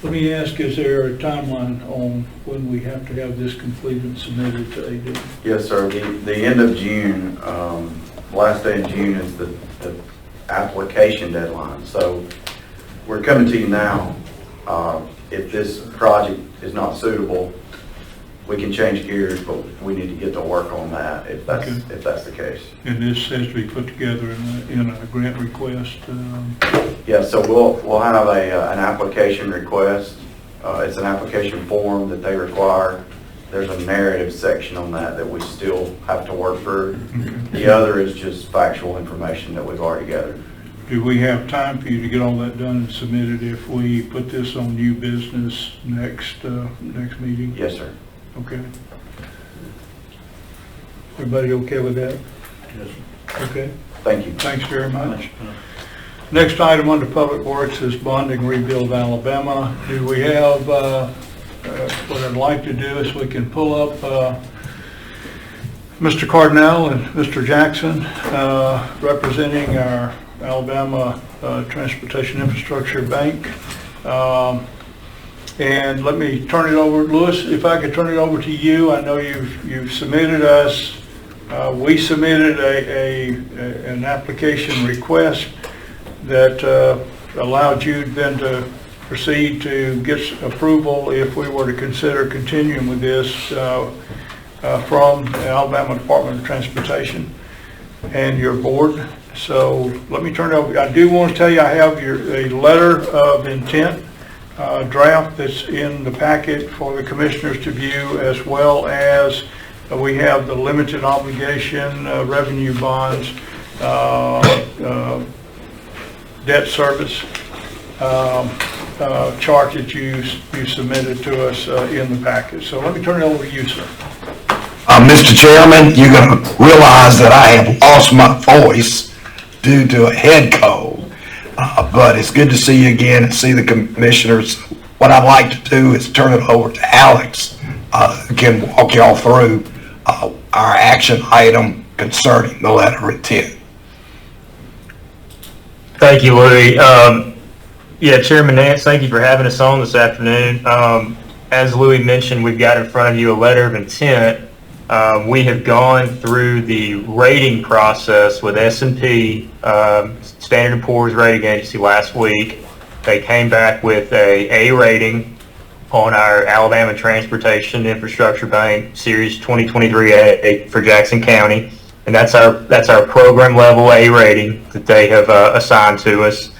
Let me ask, is there a timeline on when we have to have this completed and submitted to AD? Yes, sir. The end of June, last day in June is the application deadline. So we're coming to you now. If this project is not suitable, we can change gears, but we need to get to work on that if that's, Okay. if that's the case. And this has to be put together in a grant request? Yeah, so we'll have an application request. It's an application form that they require. There's a narrative section on that we still have to work through. The other is just factual information that we've already gathered. Do we have time for you to get all that done and submitted if we put this on new business next meeting? Yes, sir. Okay. Everybody okay with that? Yes. Okay. Thank you. Thanks very much. Next item under Public Works is bonding rebuild Alabama. Do we have, what I'd like to do is we can pull up Mr. Cardinal and Mr. Jackson representing our Alabama Transportation Infrastructure Bank. And let me turn it over, Lewis, if I could turn it over to you. I know you've submitted us, we submitted an application request that allowed you then to proceed to get approval if we were to consider continuing with this from the Alabama Department of Transportation and your board. So let me turn it over. I do want to tell you I have a letter of intent draft that's in the packet for the commissioners to view, as well as we have the limited obligation revenue bonds debt service chart that you submitted to us in the packet. So let me turn it over to you, sir. Mr. Chairman, you're going to realize that I have lost my voice due to a head cold. But it's good to see you again and see the commissioners. What I'd like to do is turn it over to Alex, who can walk y'all through our action item concerning the letter of intent. Thank you, Louis. Yeah, Chairman Nance, thank you for having us on this afternoon. As Louis mentioned, we've got in front of you a letter of intent. We have gone through the rating process with S&P, Standard & Poor's rating agency, last week. They came back with a A rating on our Alabama Transportation Infrastructure Bank Series 2023A for Jackson County, and that's our program level A rating that they have assigned to us.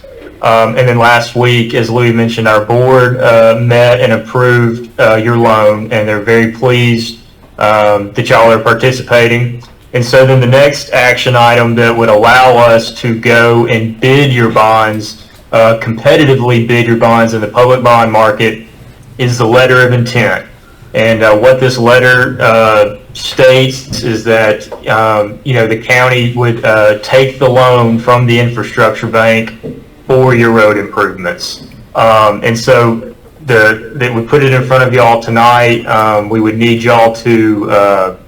And then last week, as Louis mentioned, our board met and approved your loan, and they're very pleased that y'all are participating. And so then the next action item that would allow us to go and bid your bonds, competitively bid your bonds in the public bond market, is the letter of intent. And what this letter states is that the county would take the loan from the infrastructure bank for your road improvements. And so that we put it in front of y'all tonight. We would need y'all to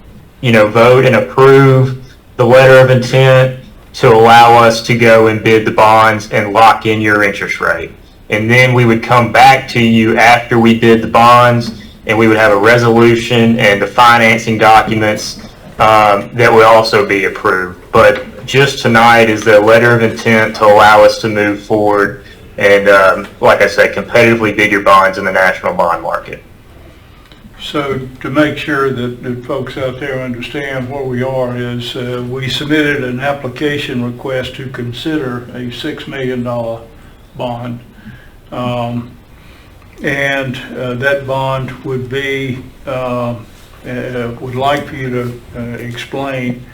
vote and approve the letter of intent to allow us to go and bid the bonds and lock in your interest rate. And then we would come back to you after we bid the bonds, and we would have a resolution and the financing documents that would also be approved. But just tonight is the letter of intent to allow us to move forward and, like I said, competitively bid your bonds in the national bond market. So to make sure that folks out there understand where we are is we submitted an application request to consider a $6 million bond. And that bond would be, would like for you to explain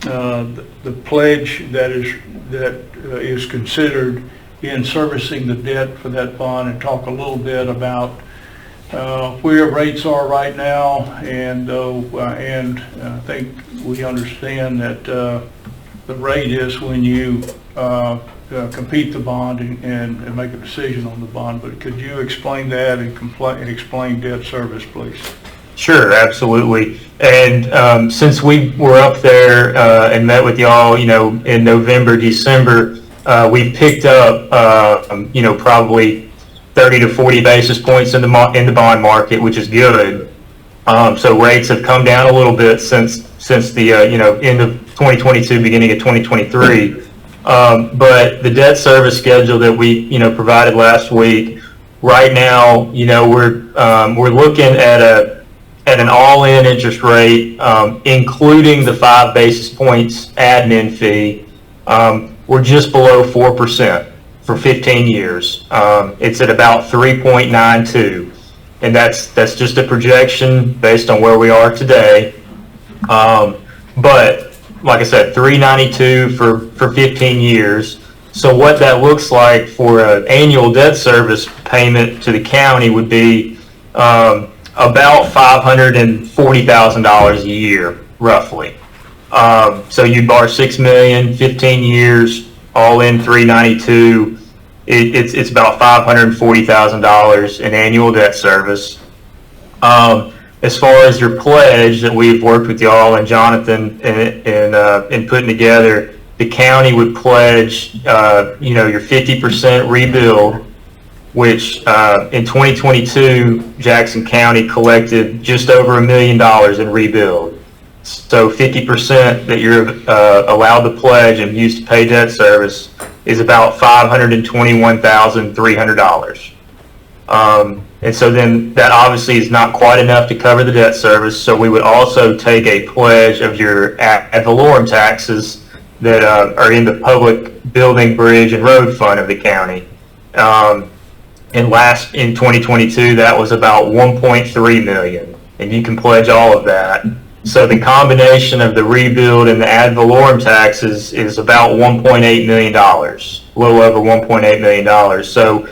the pledge that is considered in servicing the debt for that bond, and talk a little bit about where rates are right now, and I think we understand that the rate is when you compete the bond and make a decision on the bond. But could you explain that and explain debt service, please? Sure, absolutely. And since we were up there and met with y'all, in November, December, we picked up, probably 30 to 40 basis points in the bond market, which is good. So rates have come down a little bit since the end of 2022, beginning of 2023. But the debt service schedule that we provided last week, right now, we're looking at an all-in interest rate, including the 5 basis points admin fee. We're just below 4% for 15 years. It's at about 3.92, and that's just a projection based on where we are today. But like I said, 392 for 15 years. So what that looks like for an annual debt service payment to the county would be about $540,000 a year, roughly. So you borrow $6 million, 15 years, all in 392. It's about $540,000 in annual debt service. As far as your pledge that we've worked with y'all and Jonathan in putting together, the county would pledge, your 50% rebuild, which in 2022, Jackson County collected just over $1 million in rebuild. So 50% that you're allowed to pledge and use to pay debt service is about $521,300. And so then that obviously is not quite enough to cover the debt service. So we would also take a pledge of your ad valorem taxes that are in the public building, bridge, and road fund of the county. In 2022, that was about $1.3 million, and you can pledge all of that. So the combination of the rebuild and the ad valorem taxes is about $1.8 million, a little over $1.8 million. So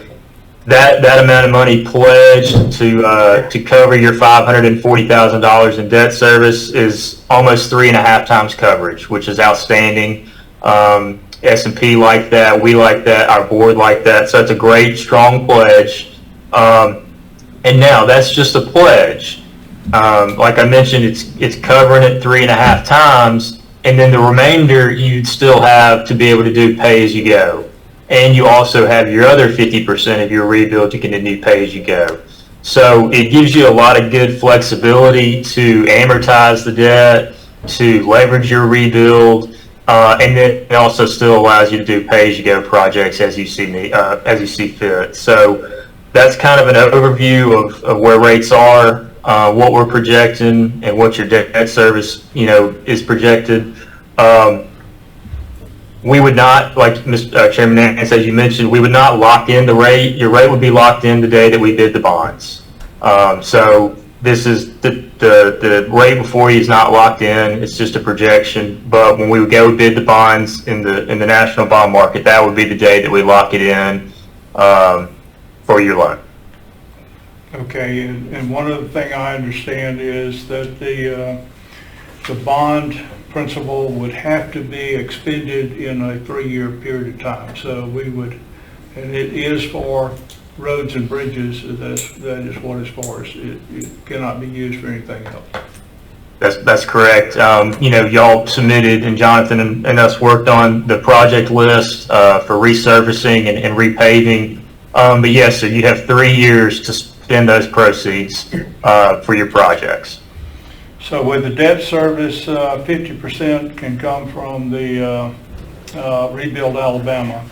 that amount of money pledged to cover your $540,000 in debt service is almost 3.5 times coverage, which is outstanding. S&P like that, we like that, our board like that. So it's a great, strong pledge. And now that's just a pledge. Like I mentioned, it's covering it 3.5 times, and then the remainder you'd still have to be able to do pay as you go. And you also have your other 50% of your rebuild to continue pay as you go. So it gives you a lot of good flexibility to amortize the debt, to leverage your rebuild, and then it also still allows you to do pay as you go projects as you see fit. So that's kind of an overview of where rates are, what we're projecting, and what your debt service is projected. We would not, like Mr. Chairman Nance, as you mentioned, we would not lock in the rate. Your rate would be locked in the day that we bid the bonds. So this is the rate before you is not locked in. It's just a projection. But when we would go bid the bonds in the national bond market, that would be the day that we lock it in for your loan. Okay, and one other thing I understand is that the bond principal would have to be expended in a 3-year period of time. So we would, and it is for roads and bridges, that is what it's for. It cannot be used for anything else. That's correct. Y'all submitted, and Jonathan and us worked on the project list for resurfacing and repaving. But yes, sir, you have 3 years to spend those proceeds for your projects. So with the debt service, 50% can come from the Rebuild Alabama.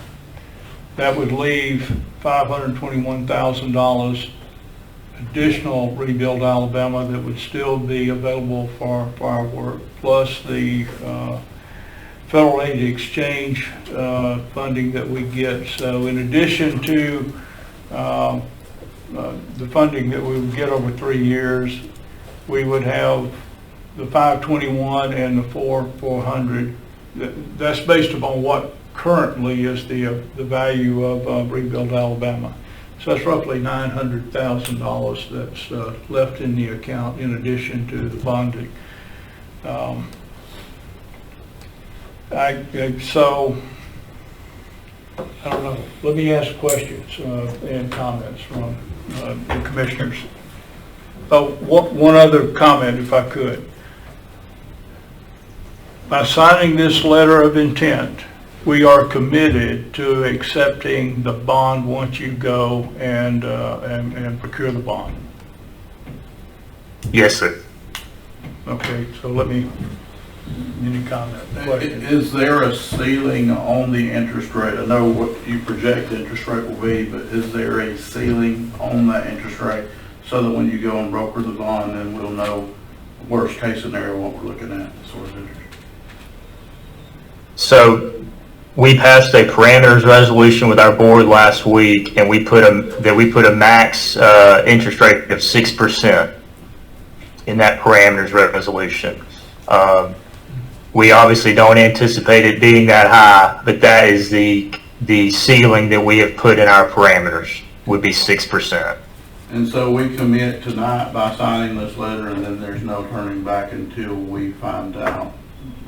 That would leave $521,000 additional Rebuild Alabama that would still be available for our work, plus the federal aid exchange funding that we get. So in addition to the funding that we would get over 3 years, we would have the 521 and the 400. That's based upon what currently is the value of Rebuild Alabama. So that's roughly $900,000 that's left in the account in addition to the bonding. So I don't know. Let me ask questions and comments from the commissioners. Oh, one other comment, if I could. By signing this letter of intent, we are committed to accepting the bond once you go and procure the bond. Yes, sir. Okay, so any comment? Question? Is there a ceiling on the interest rate? I know what you project the interest rate will be, but is there a ceiling on that interest rate so that when you go and broker the bond, then we'll know worst case scenario what we're looking at as far as interest? So we passed a parameters resolution with our board last week, and we put a max interest rate of 6% in that parameters resolution. We obviously don't anticipate it being that high, but that is the ceiling that we have put in our parameters, would be 6%. And so we commit tonight by signing this letter, and then there's no turning back until we find out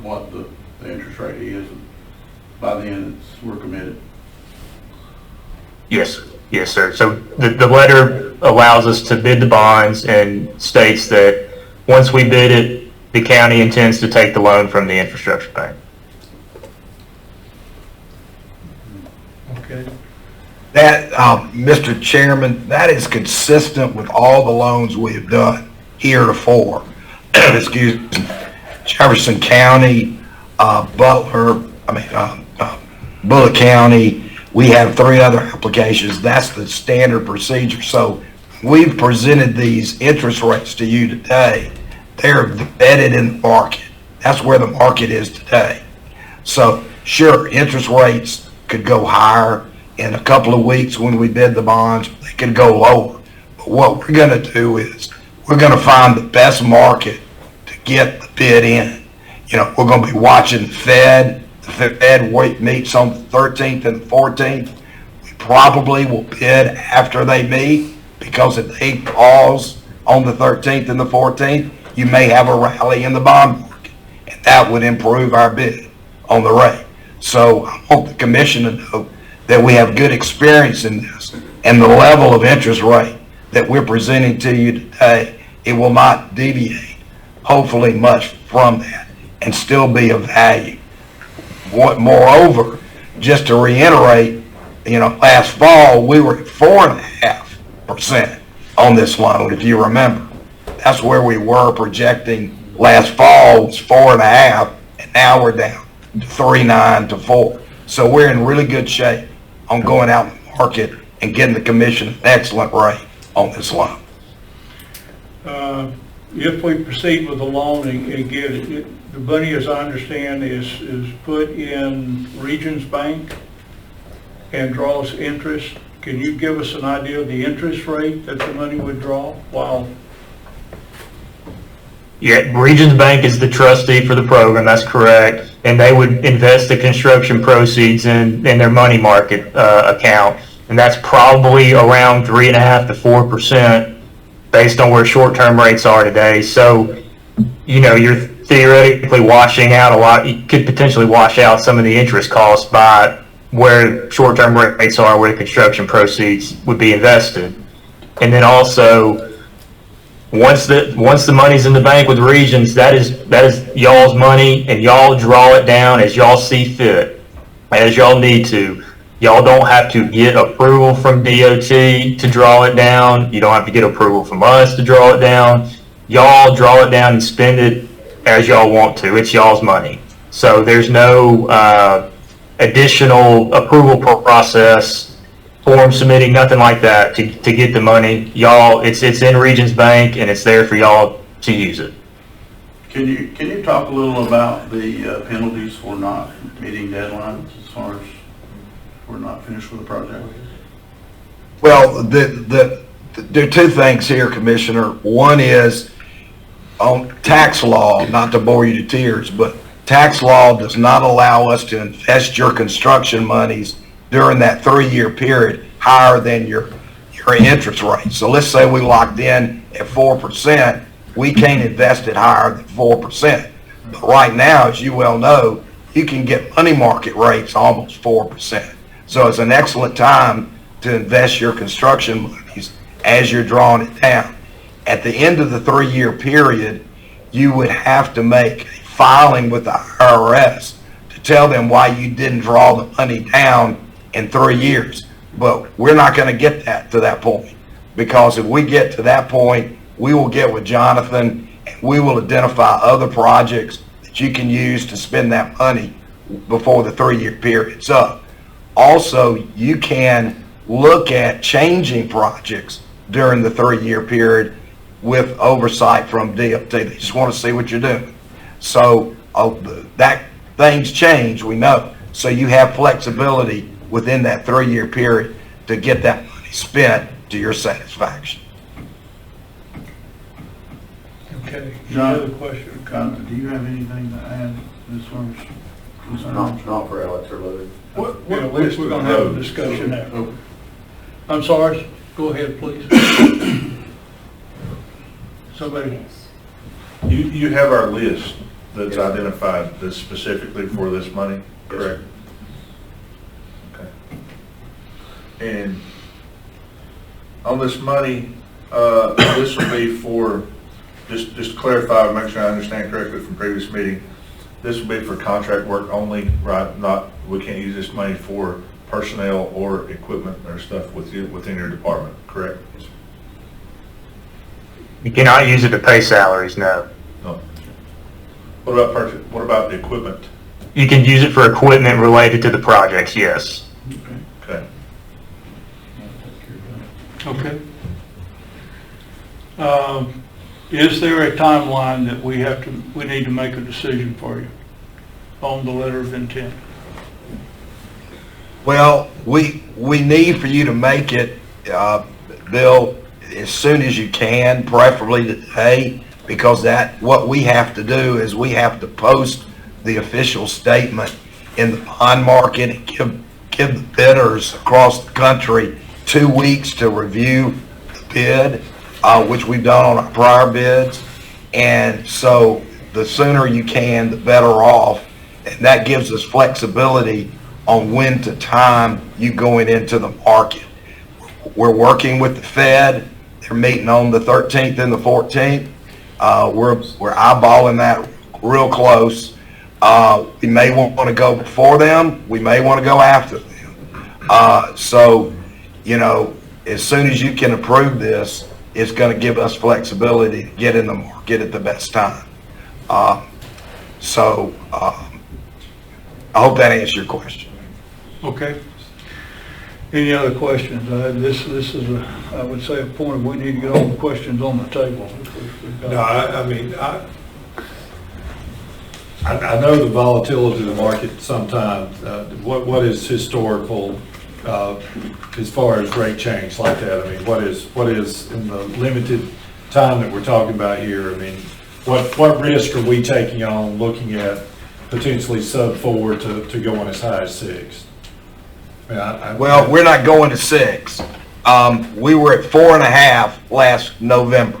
what the interest rate is. By then, we're committed. Yes, yes, sir. So the letter allows us to bid the bonds and states that once we bid it, the county intends to take the loan from the infrastructure bank. Okay. That, Mr. Chairman, that is consistent with all the loans we have done heretofore. Excuse me, Jefferson County, Bullock County. We have 3 other applications. That's the standard procedure. So we've presented these interest rates to you today. They're vetted in the market. That's where the market is today. So sure, interest rates could go higher. In a couple of weeks when we bid the bonds, they could go lower. But what we're going to do is we're going to find the best market to get the bid in. You know, we're going to be watching the Fed. The Fed meets on the 13th and the 14th. We probably will bid after they meet, because if they pause on the 13th and the 14th, you may have a rally in the bond market, and that would improve our bid on the rate. So I want the commission to know that we have good experience in this, and the level of interest rate that we're presenting to you today, it will not deviate, hopefully, much from that, and still be of value. Moreover, just to reiterate, last fall, we were at 4.5% on this loan, if you remember. That's where we were projecting last fall, was 4.5, and now we're down to 3.9 to 4. So we're in really good shape on going out in the market and getting the commission an excellent rate on this loan. If we proceed with the loan and get it, the money, as I understand, is put in Regions Bank and draws interest. Can you give us an idea of the interest rate that the money would draw? Yeah, Regions Bank is the trustee for the program, that's correct. And they would invest the construction proceeds in their money market account. And that's probably around 3.5% to 4% based on where short-term rates are today. So, you're theoretically washing out a lot. You could potentially wash out some of the interest costs by where short-term rates are, where the construction proceeds would be invested. And then also, once the money's in the bank with Regions, that is y'all's money, and y'all draw it down as y'all see fit, as y'all need to. Y'all don't have to get approval from DOT to draw it down. You don't have to get approval from us to draw it down. Y'all draw it down and spend it as y'all want to. It's y'all's money. So there's no additional approval process, form submitting, nothing like that to get the money. Y'all, it's in Regions Bank, and it's there for y'all to use it. Can you talk a little about the penalties for not meeting deadlines as far as we're not finished with the project? Well, there are 2 things here, Commissioner. One is on tax law, not to bore you to tears, but tax law does not allow us to invest your construction monies during that 3-year period higher than your interest rate. So let's say we locked in at 4%, we can't invest it higher than 4%. But right now, as you well know, you can get money market rates almost 4%. So it's an excellent time to invest your construction monies as you're drawing it down. At the end of the 3-year period, you would have to make a filing with the IRS to to tell them why you didn't draw the money down in 3 years. But we're not going to get that to that point, because if we get to that point, we will get with Jonathan and we will identify other projects that you can use to spend that money before the 3-year period's up. Also, you can look at changing projects during the 3-year period with oversight from DOT. They just want to see what you're doing. So that things change, we know. So you have flexibility within that 3-year period to get that money spent to your satisfaction. Okay, any other question or comment? Do you have anything to add as far as concerns? Not for Alex or Louis. Yeah, we're going to have a discussion after. I'm sorry, go ahead, please. Somebody, You have our list that's identified that's specifically for this money, correct? Okay. And on this money, this will be for, just to clarify, make sure I understand correctly from previous meeting, this will be for contract work only, right? Not, we can't use this money for personnel or equipment or stuff within your department, correct? You cannot use it to pay salaries, no. No. What about the equipment? You can use it for equipment related to the projects, yes. Okay. okay. Is there a timeline that we need to make a decision for you on the letter of intent? Well, we need for you to make it, Bill, as soon as you can, preferably today, because what we have to do is we have to post the official statement in the bond market and give the bidders across the country 2 weeks to review the bid, which we've done on our prior bids. And so the sooner you can, the better off. And that gives us flexibility on when to time you going into the market. We're working with the Fed. They're meeting on the 13th and the 14th. We're eyeballing that real close. We may want to go before them. We may want to go after them. So, you know, as soon as you can approve this, it's going to give us flexibility to get in the market at the best time. I hope that answers your question. Okay. Any other questions? This is, I would say, a point we need to get all the questions on the table. No, I mean, I know the volatility of the market sometimes. What is historical as far as rate change like that? I mean, what is in the limited time that we're talking about here? I mean, what risk are we taking on looking at potentially sub 4 to going as high as 6? Well, we're not going to 6. We were at 4.5 last November.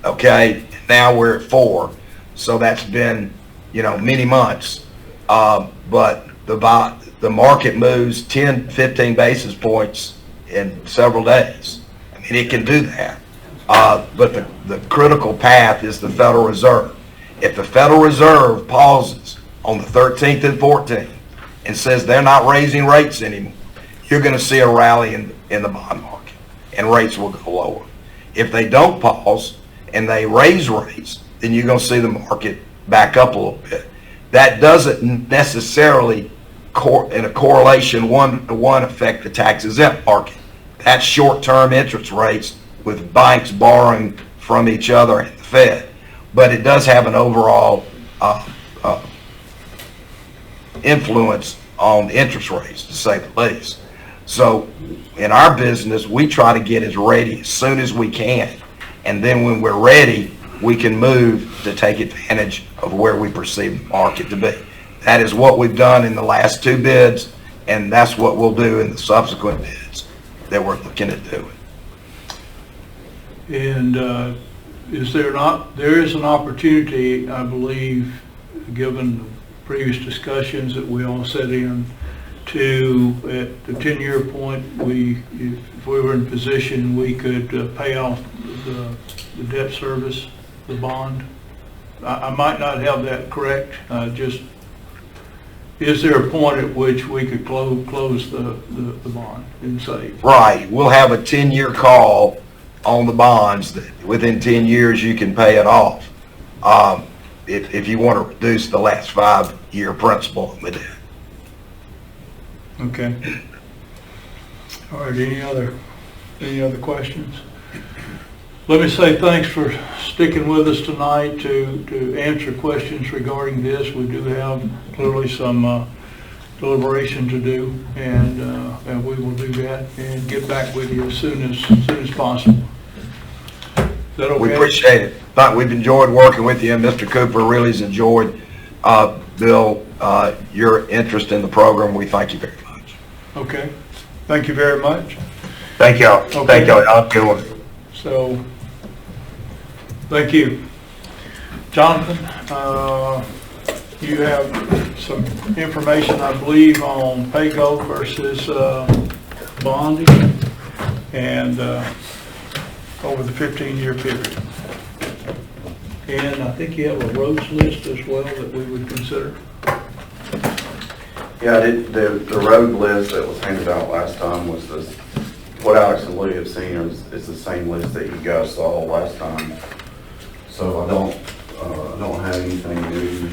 Okay, now we're at 4. So that's been, you know, many months. But the market moves 10, 15 basis points in several days. I mean, it can do that. But the critical path is the Federal Reserve. If the Federal Reserve pauses on the 13th and 14th and says they're not raising rates anymore, you're going to see a rally in the bond market, and rates will go lower. If they don't pause and they raise rates, then you're going to see the market back up a little bit. That doesn't necessarily, in a correlation 1-to-1, affect the tax-exempt market. That's short-term interest rates with banks borrowing from each other and the Fed. But it does have an overall influence on interest rates, to say the least. So in our business, we try to get as ready as soon as we can. And then when we're ready, we can move to take advantage of where we perceive the market to be. That is what we've done in the last 2 bids, and that's what we'll do in the subsequent bids that we're looking at doing. And there is an opportunity, I believe, given the previous discussions that we all set in, to, at the 10-year point, if we were in position, we could pay off the debt service, the bond. I might not have that correct, just is there a point at which we could close the bond and save? Right, we'll have a 10-year call on the bonds that within 10 years you can pay it off. If you want to reduce the last 5-year principal with it. Okay. All right, any other questions? Let me say thanks for sticking with us tonight to answer questions regarding this. We do have clearly some deliberation to do, and we will do that and get back with you as soon as possible. Is that okay? We appreciate it. But we've enjoyed working with you, and Mr. Cooper really has enjoyed, Bill, your interest in the program. We thank you very much. Okay. Thank you very much. Thank y'all. Okay. Thank y'all. Y'all have a good one. So, thank you. Jonathan, you have some information, I believe, on pay-go versus bonding, and over the 15-year period. And I think you have a roads list as well that we would consider. Yeah, the road list that was handed out last time was this, what Alex and Lee have seen is the same list that you guys saw last time. So I don't have anything new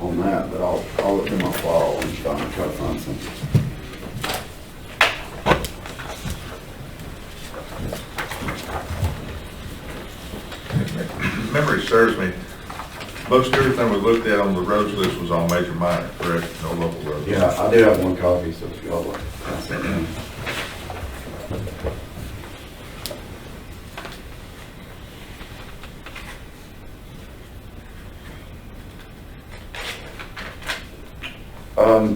on that, but I'll look in my file and try to find something. Memory serves me, most everything we looked at on the roads list was all major minor, correct? No local roads. Yeah, I do have one copy, so if y'all like, pass it in.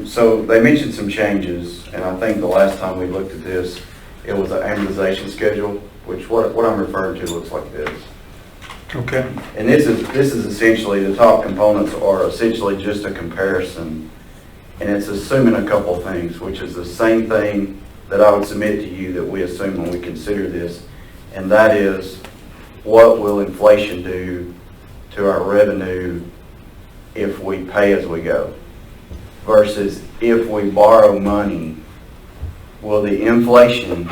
So they mentioned some changes, and I think the last time we looked at this, it was an amortization schedule, which what I'm referring to looks like this. Okay. And this is essentially, the top components are essentially just a comparison, and it's assuming a couple things, which is the same thing that I would submit to you that we assume when we consider this, and that is, what will inflation do to our revenue if we pay as we go? Versus if we borrow money, will the inflation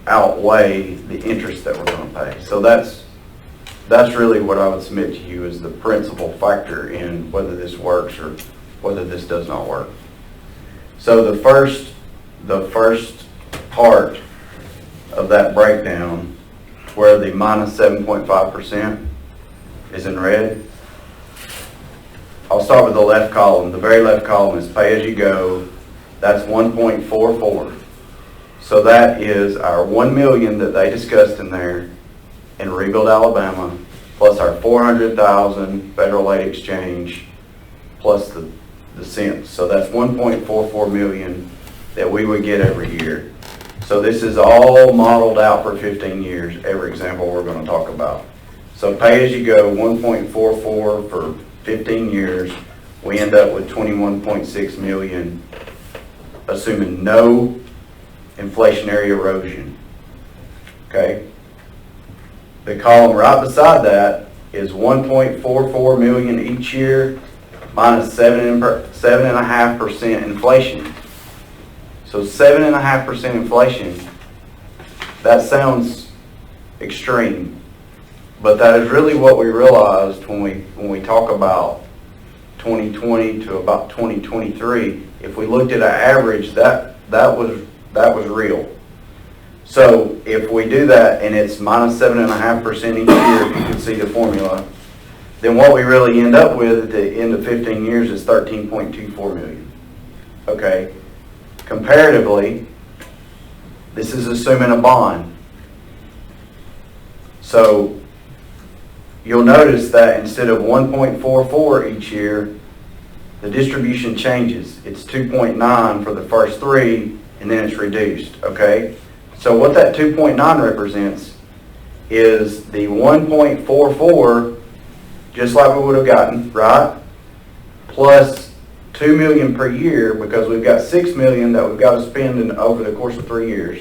outweigh the interest that we're going to pay? So that's really what I would submit to you as the principal factor in whether this works or whether this does not work. So the first part of that breakdown, where the minus 7.5% is in red, I'll start with the left column. The very left column is pay as you go. That's 1.44. So that is our 1 million that they discussed in there in Rebuild, Alabama, plus our 400,000 federal aid exchange, plus the cents. So that's 1.44 million that we would get every year. So this is all modeled out for 15 years, every example we're going to talk about. So pay as you go, 1.44 for 15 years, we end up with 21.6 million, assuming no inflationary erosion. Okay? The column right beside that is 1.44 million each year minus 7.5% inflation. So 7.5% inflation, that sounds extreme. But that is really what we realized when we talk about 2020 to about 2023. If we looked at an average, that was real. So if we do that and it's minus 7.5% each year, if you can see the formula, then what we really end up with at the end of 15 years is 13.24 million. Okay. Comparatively, this is assuming a bond. So you'll notice that instead of 1.44 each year, the distribution changes. It's 2.9 for the first 3, and then it's reduced, okay? So what that 2.9 represents is the 1.44, just like we would have gotten, right? Plus 2 million per year, because we've got 6 million that we've got to spend over the course of 3 years.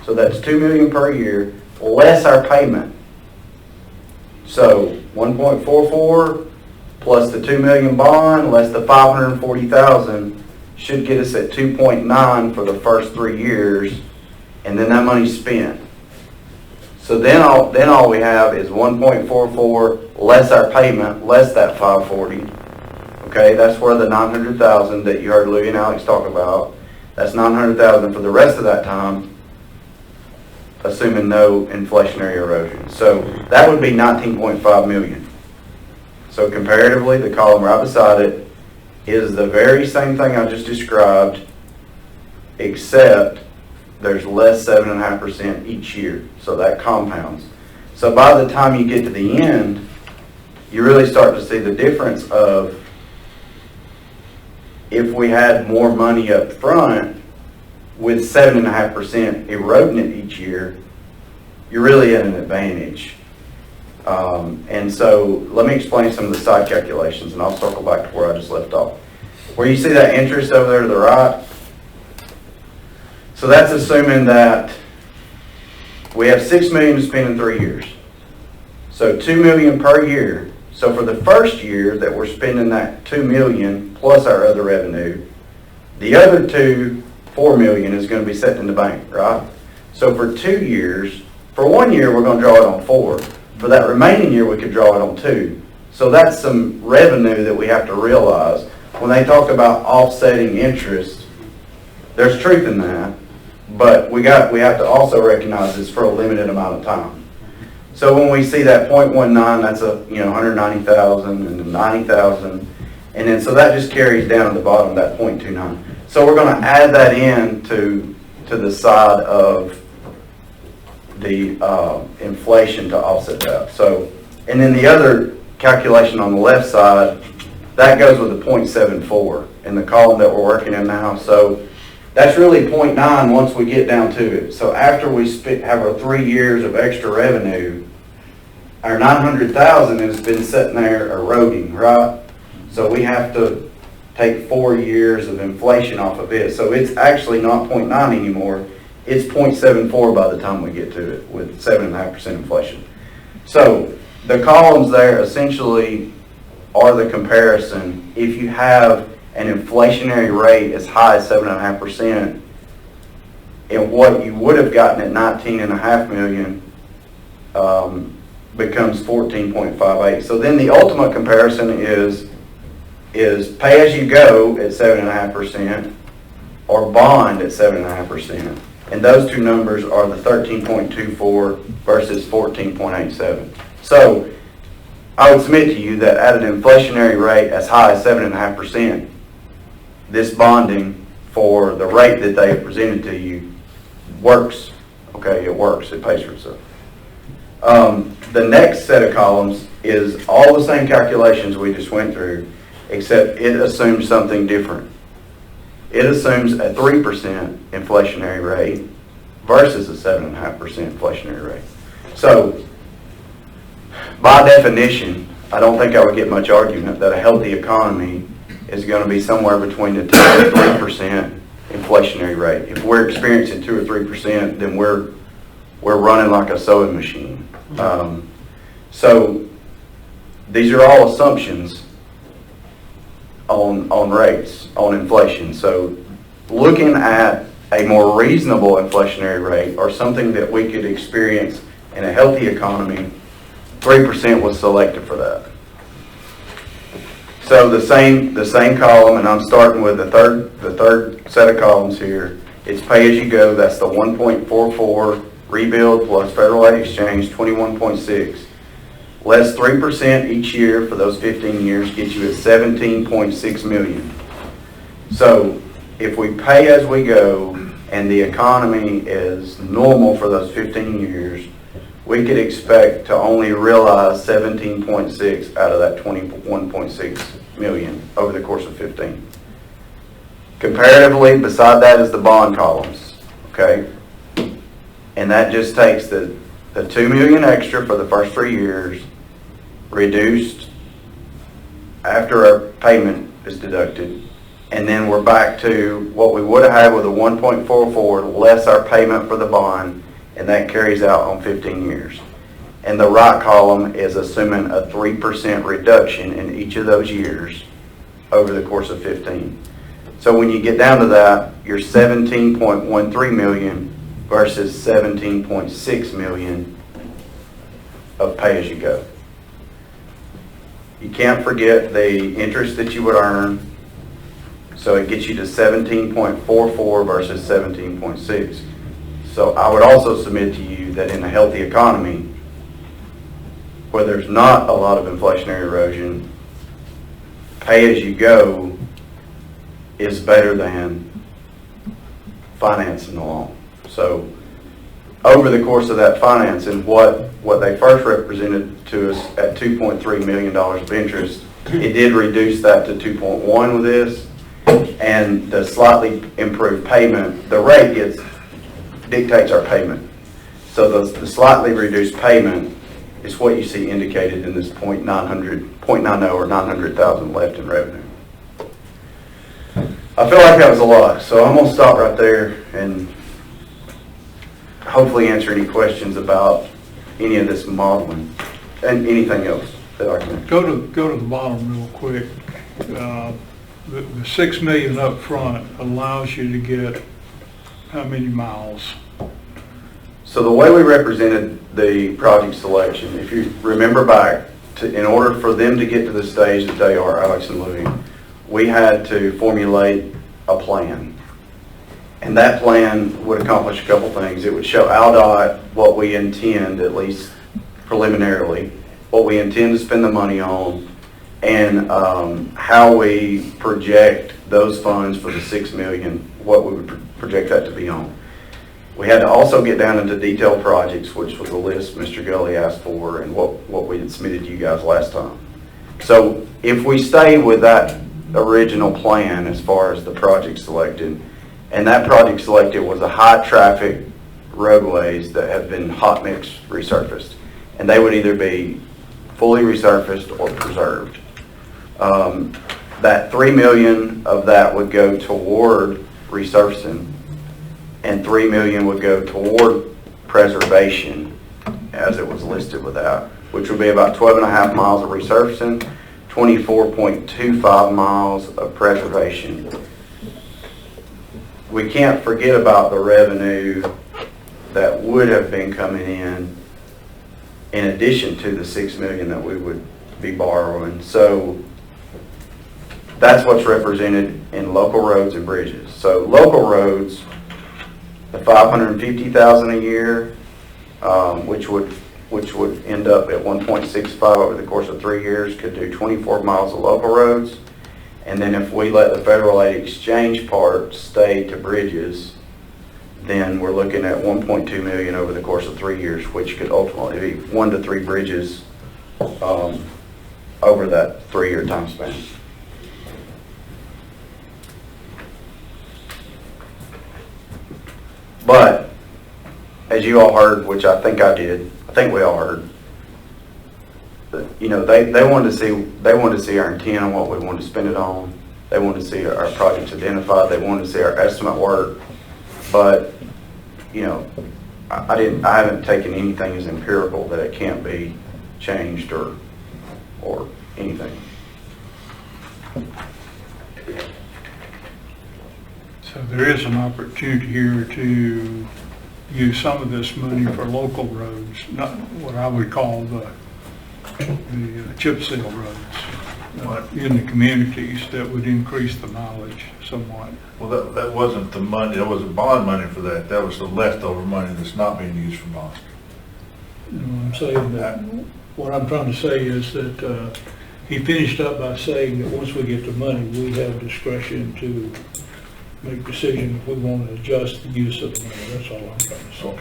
So that's 2 million per year, less our payment. So 1.44 plus the 2 million bond, less the 540,000, should get us at 2.9 for the first 3 years, and then that money's spent. So then all we have is 1.44 less our payment, less that 540. Okay, that's where the 900,000 that you heard Louie and Alex talk about, that's 900,000 for the rest of that time, assuming no inflationary erosion. So that would be 19.5 million. So comparatively, the column right beside it is the very same thing I just described, except there's less 7.5% each year. So that compounds. So by the time you get to the end, you really start to see the difference of if we had more money up front with 7.5% eroding it each year, you're really at an advantage. And so let me explain some of the side calculations, and I'll circle back to where I just left off. Where you see that interest over there to the right, so that's assuming that we have $6 million to spend in 3 years. So $2 million per year. So for the first year that we're spending that $2 million plus our other revenue, the other $4 million is going to be set in the bank, right? So for 2 years, for 1 year we're going to draw it on 4. For that remaining year we could draw it on 2. So that's some revenue that we have to realize. When they talk about offsetting interest, there's truth in that, but we have to also recognize it's for a limited amount of time. So when we see that 0.19, that's a 190,000 and 90,000, and then so that just carries down to the bottom, that 0.29. So we're going to add that in to the side of the inflation to offset that. So, and then the other calculation on the left side, that goes with the 0.74 in the column that we're working in now. So that's really 0.9 once we get down to it. So after we have our 3 years of extra revenue, our 900,000 has been sitting there eroding, right? So we have to take 4 years of inflation off of it. So it's actually not 0.9 anymore. It's 0.74 by the time we get to it with 7.5% inflation. So the columns there essentially are the comparison. If you have an inflationary rate as high as 7.5%, and what you would have gotten at 19.5 million becomes 14.58. So then the ultimate comparison is pay as you go at 7.5% or bond at 7.5%. And those two numbers are the 13.24 versus 14.87. So I would submit to you that at an inflationary rate as high as 7.5%, this bonding for the rate that they have presented to you works. Okay, it works. It pays for itself. The next set of columns is all the same calculations we just went through, except it assumes something different. It assumes a 3% inflationary rate versus a 7.5% inflationary rate. So, by definition, I don't think I would get much argument that a healthy economy is going to be somewhere between the 2 and 3% inflationary rate. If we're experiencing 2 or 3%, then we're running like a sewing machine. So these are all assumptions on rates, on inflation. So looking at a more reasonable inflationary rate or something that we could experience in a healthy economy, 3% was selected for that. So the same column, and I'm starting with the third set of columns here. It's pay as you go. That's the 1.44 rebuild plus federal aid exchange, 21.6. Less 3% each year for those 15 years gets you at 17.6 million. So if we pay as we go and the economy is normal for those 15 years, we could expect to only realize 17.6 out of that 21.6 million over the course of 15. Comparatively, beside that is the bond columns, okay? And that just takes the 2 million extra for the first 3 years, reduced after our payment is deducted, and then we're back to what we would have had with a 1.44 less our payment for the bond, and that carries out on 15 years. And the right column is assuming a 3% reduction in each of those years over the course of 15. So when you get down to that, you're 17.13 million versus 17.6 million of pay-as-you-go. You can't forget the interest that you would earn, so it gets you to 17.44 versus 17.6. So I would also submit to you that in a healthy economy, where there's not a lot of inflationary erosion, pay-as-you-go is better than financing the loan. So over the course of that financing, what they first represented to us at $2.3 million of interest, it did reduce that to 2.1 with this, and the slightly improved payment, the rate dictates our payment. So the slightly reduced payment is what you see indicated in this .90 or 900,000 left in revenue. I feel like that was a lot, so I'm gonna stop right there and hopefully answer any questions about any of this modeling and anything else that I can. Go to the bottom real quick. The 6 million up front allows you to get how many miles? So the way we represented the project selection, if you remember back, in order for them to get to the stage that they are, Alex and Louis, we had to formulate a plan. And that plan would accomplish a couple things. It would show ALDOT what we intend, at least preliminarily, what we intend to spend the money on, and how we project those funds for the 6 million, what we would project that to be on. We had to also get down into detailed projects, which was the list Mr. Gully asked for and what we had submitted to you guys last time. So if we stay with that original plan as far as the project selected, and that project selected was a high traffic roadways that have been hot mix resurfaced, and they would either be fully resurfaced or preserved. That 3 million of that would go toward resurfacing, and 3 million would go toward preservation, as it was listed with that, which would be about 12.5 miles of resurfacing, 24.25 miles of preservation. We can't forget about the revenue that would have been coming in addition to the 6 million that we would be borrowing. So that's what's represented in local roads and bridges. So local roads, the 550,000 a year, which would end up at 1.65 over the course of 3 years, could do 24 miles of local roads. And then if we let the federal aid exchange part stay to bridges, then we're looking at 1.2 million over the course of 3 years, which could ultimately be 1 to 3 bridges over that 3-year time span. But as you all heard, which I think we all heard, you know, they wanted to see our intent on what we wanted to spend it on. They wanted to see our projects identified. They wanted to see our estimate work. But you know, I haven't taken anything as empirical that it can't be changed or anything. So there is an opportunity here to use some of this money for local roads, not what I would call the chip seal roads in the communities that would increase the mileage somewhat. Well, that wasn't the money, that wasn't bond money for that. That was the leftover money that's not being used for bonds. You know, I'm saying that, what I'm trying to say is that he finished up by saying that once we get the money, we have discretion to make decisions if we want to adjust the use of the money. That's all I'm trying to say.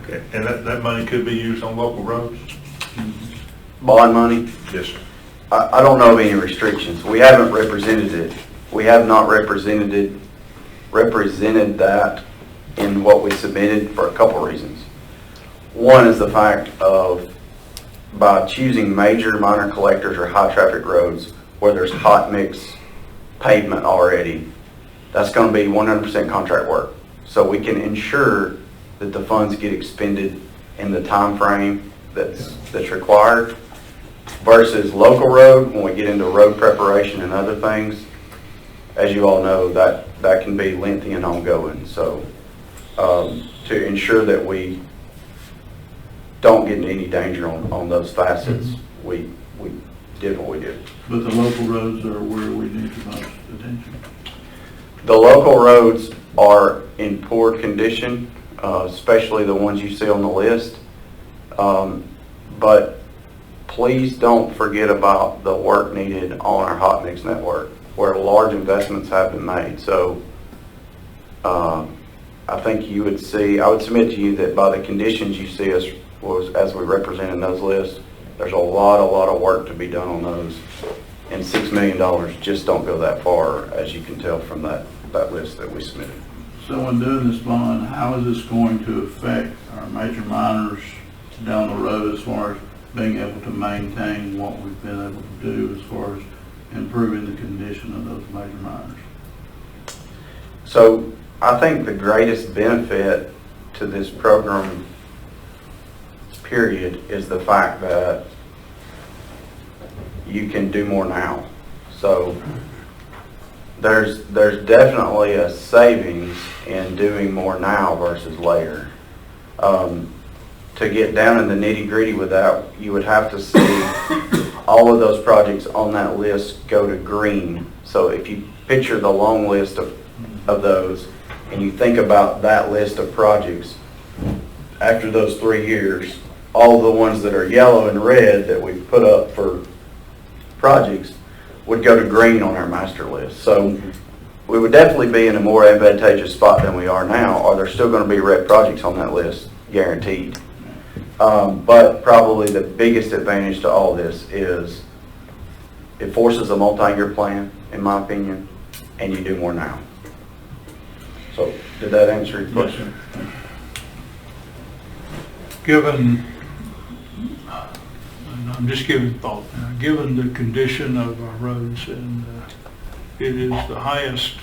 Okay. And that money could be used on local roads? Bond money? Yes, sir. I don't know of any restrictions. We haven't represented it. We have not represented that in what we submitted for a couple reasons. One is the fact of by choosing major minor collectors or high traffic roads where there's hot mix pavement already, that's going to be 100% contract work. So we can ensure that the funds get expended in the time frame that's required versus local road. When we get into road preparation and other things, as you all know, that can be lengthy and ongoing. So to ensure that we don't get into any danger on those facets, we did what we did. But the local roads are where we need the most attention. The local roads are in poor condition, especially the ones you see on the list. But please don't forget about the work needed on our hot mix network, where large investments have been made. So I think I would submit to you that by the conditions you see us as we represent in those lists, there's a lot of work to be done on those. And $6 million just don't go that far, as you can tell from that list that we submitted. So in doing this bond, how is this going to affect our major minors down the road as far as being able to maintain what we've been able to do as far as improving the condition of those major minors? So I think the greatest benefit to this program, period, is the fact that you can do more now. So there's definitely a savings in doing more now versus later. To get down in the nitty-gritty with that, you would have to see all of those projects on that list go to green. So if you picture the long list of those, and you think about that list of projects, after those 3 years, all the ones that are yellow and red that we've put up for projects would go to green on our master list. So we would definitely be in a more advantageous spot than we are now. Are there still going to be red projects on that list? Guaranteed. But probably the biggest advantage to all this is it forces a multi-year plan, in my opinion, and you do more now. So did that answer your question? Given, and I'm just giving thought now, given the condition of our roads, and it is the highest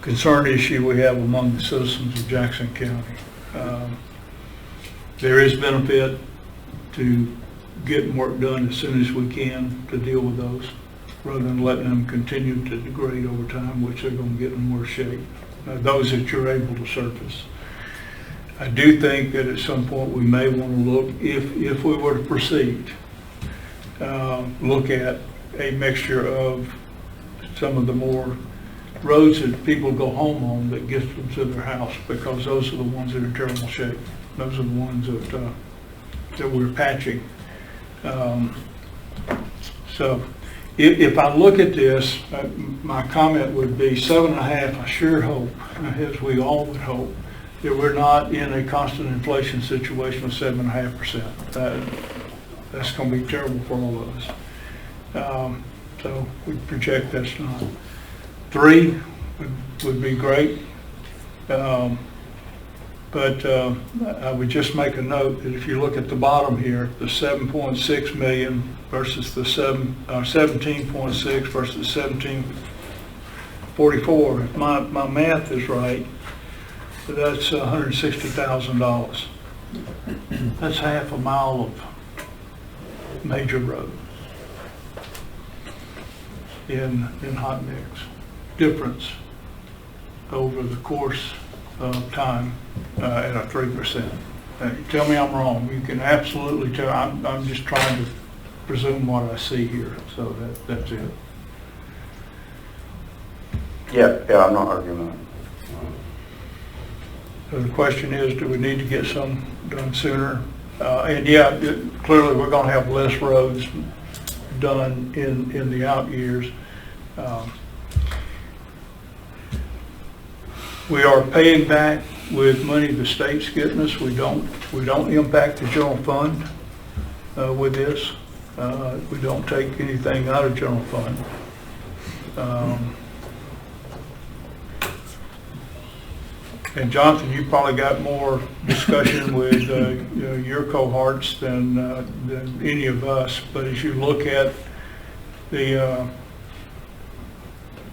concern issue we have among the citizens of Jackson County. There is benefit to getting work done as soon as we can to deal with those, rather than letting them continue to degrade over time, which they're going to get in worse shape, those that you're able to surface. I do think that at some point we may want to look, if we were to proceed, look at a mixture of some of the more roads that people go home on that gets them to their house, because those are the ones that are in terrible shape. Those are the ones that we're patching. So if I look at this, my comment would be 7.5. I sure hope, as we all would hope, that we're not in a constant inflation situation with 7.5%. That's going to be terrible for all of us. So we project that's not. 3 would be great. But I would just make a note that if you look at the bottom here, the 7.6 million versus the 17.6 versus 1744, if my math is right, that's $160,000. That's half a mile of major road in hot mix. Difference over the course of time at a 3%. Tell me I'm wrong. You can absolutely tell. I'm just trying to presume what I see here. So that's it. Yeah, I'm not arguing that. So the question is, do we need to get some done sooner? And yeah, clearly we're going to have less roads done in the out years. We are paying back with money the state's getting us. We don't impact the general fund with this. We don't take anything out of general fund. And Jonathan, you probably got more discussion with your cohorts than any of us. But as you look at the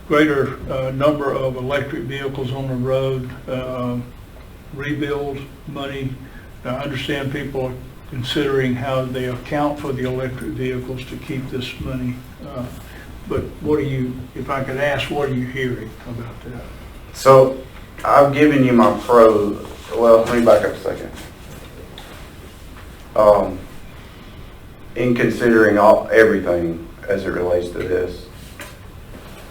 greater number of electric vehicles on the road, rebuild money, I understand people considering how they account for the electric vehicles to keep this money. But what are you, if I could ask, what are you hearing about that? So I've given you my pros. Well, let me back up a second. In considering everything as it relates to this,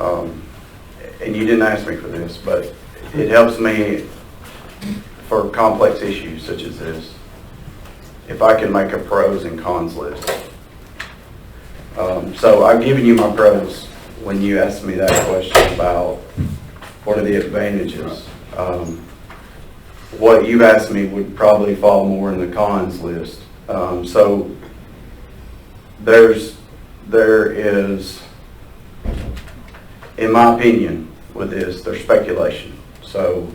and you didn't ask me for this, but it helps me for complex issues such as this, if I can make a pros and cons list. So I've given you my pros when you asked me that question about what are the advantages. What you've asked me would probably fall more in the cons list. So there is, in my opinion, with this, there's speculation. So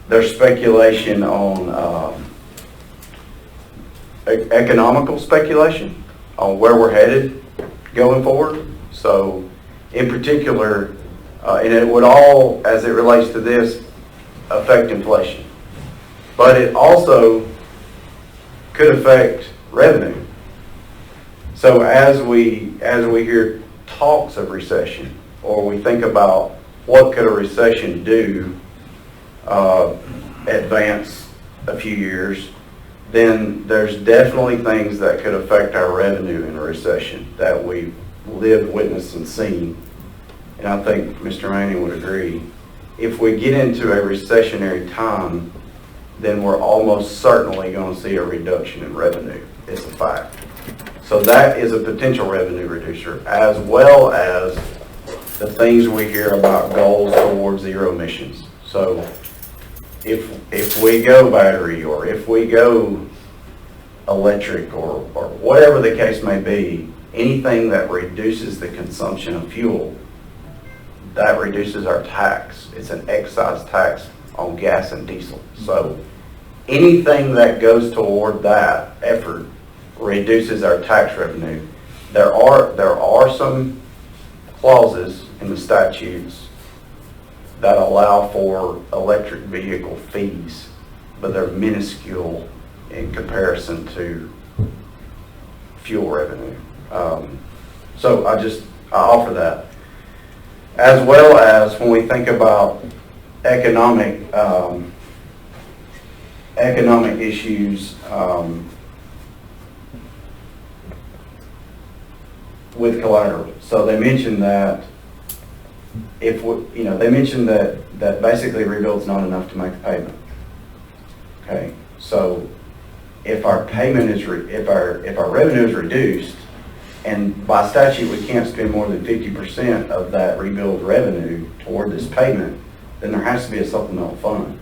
there's speculation on economical speculation on where we're headed going forward. So in particular, and it would all, as it relates to this, affect inflation. But it also could affect revenue. So as we hear talks of recession, or we think about what could a recession do, advance a few years, then there's definitely things that could affect our revenue in a recession that we've lived, witnessed, and seen. And I think Mr. Manning would agree. If we get into a recessionary time, then we're almost certainly going to see a reduction in revenue. It's a fact. So that is a potential revenue reducer, as well as the things we hear about goals towards zero emissions. So if we go battery, or if we go electric, or whatever the case may be, anything that reduces the consumption of fuel, that reduces our tax. It's an excise tax on gas and diesel. So anything that goes toward that effort reduces our tax revenue. There are some clauses in the statutes that allow for electric vehicle fees, but they're minuscule in comparison to fuel revenue. So I offer that. As well as when we think about economic issues with collateral. So they mentioned that they mentioned that basically rebuild's not enough to make a payment. Okay, so if our payment is if our revenue is reduced, and by statute we can't spend more than 50% of that rebuild revenue toward this payment, then there has to be a supplemental fund.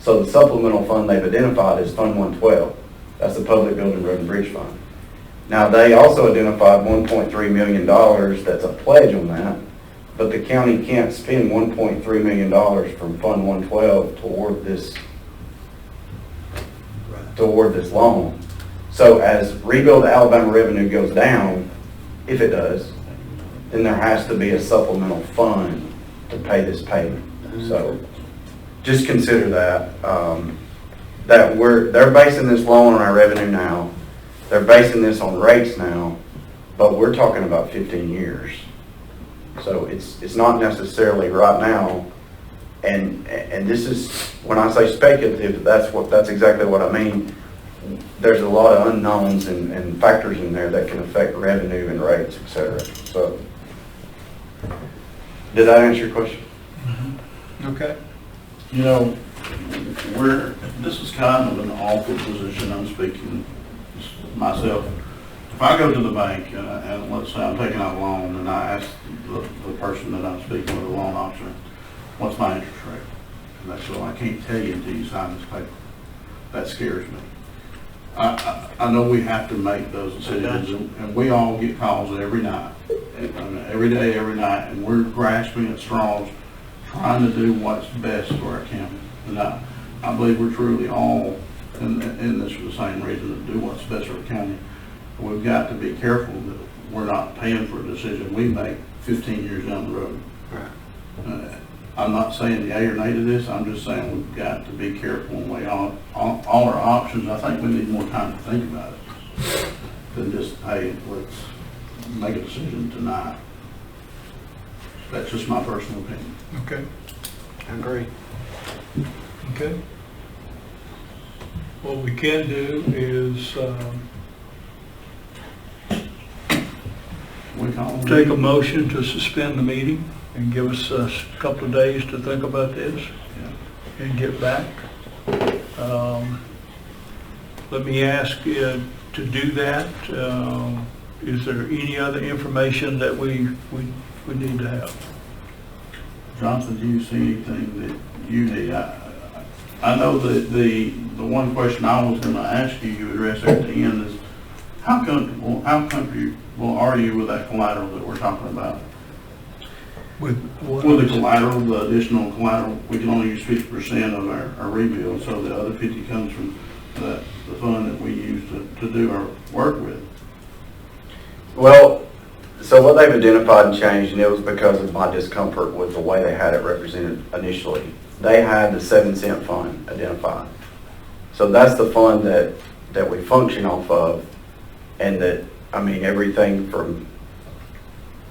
So the supplemental fund they've identified is Fund 112. That's the Public Building, Road and Bridge Fund. Now they also identified $1.3 million that's a pledge on that, but the county can't spend $1.3 million from Fund 112 toward this loan. So as Rebuild Alabama revenue goes down, if it does, then there has to be a supplemental fund to pay this payment. So just consider that, they're basing this loan on our revenue now. They're basing this on rates now, but we're talking about 15 years. So it's not necessarily right now. And this is, when I say speculative, that's exactly what I mean. There's a lot of unknowns and factors in there that can affect revenue and rates, et cetera. So, did that answer your question? Okay. You know, this is kind of an awkward position. I'm speaking myself. If I go to the bank and let's say I'm taking out a loan and I ask the person that I'm speaking with, the loan officer, what's my interest rate? And that's, well, I can't tell you until you sign this paper. That scares me. I know we have to make those decisions, and we all get calls every night, every day, every night, and we're grasping at straws, trying to do what's best for our county. And I believe we're truly all in this for the same reason, to do what's best for our county. We've got to be careful that we're not paying for a decision we make 15 years down the road. I'm not saying yea or nay to this, I'm just saying we've got to be careful and weigh all our options. I think we need more time to think about it than just, hey, let's make a decision tonight. That's just my personal opinion. Okay, I agree. okay. What we can do is We can take a motion to suspend the meeting and give us a couple of days to think about this and get back. Let me ask you to do that. Is there any other information that we need to have? Jonathan, do you see anything that you need? I know that the one question I was going to ask you, you addressed at the end, is how comfortable are you with that collateral that we're talking about? With the collateral, the additional collateral, we can only use 50% of our rebuild, so the other 50 comes from the fund that we use to do our work with. Well, so what they've identified and changed, and it was because of my discomfort with the way they had it represented initially. They had the 7-cent fund identified. So that's the fund that we function off of, and that, I mean, everything from,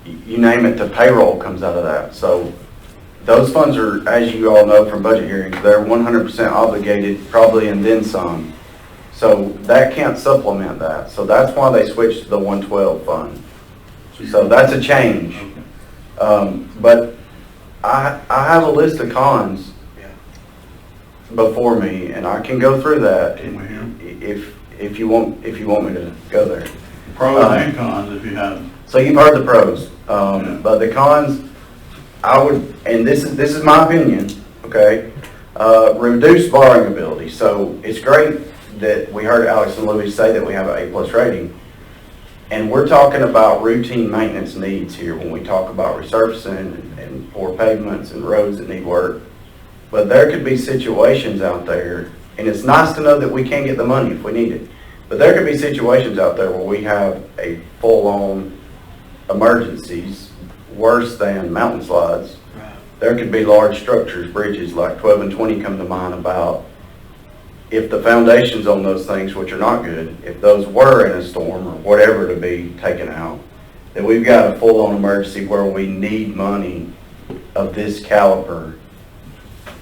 you name it, to payroll comes out of that. So those funds are, as you all know from budget hearings, they're 100% obligated, probably, and then some. So that can't supplement that. So that's why they switched to the 112 fund. So that's a change. But I have a list of cons before me, and I can go through that if you want me to go there. Pros and cons, if you have them. So you've heard the pros, but the cons, I would, and this is my opinion, okay? Reduced borrowing ability. So it's great that we heard Alex and Louis say that we have an A+ rating, and we're talking about routine maintenance needs here when we talk about resurfacing and poor pavements and roads that need work. But there could be situations out there, and it's nice to know that we can get the money if we need it. But there could be situations out there where we have a full-on emergencies worse than mountain slides. There could be large structures, bridges like 12 and 20 come to mind about if the foundations on those things, which are not good, if those were in a storm or whatever to be taken out, then we've got a full-on emergency where we need money of this caliber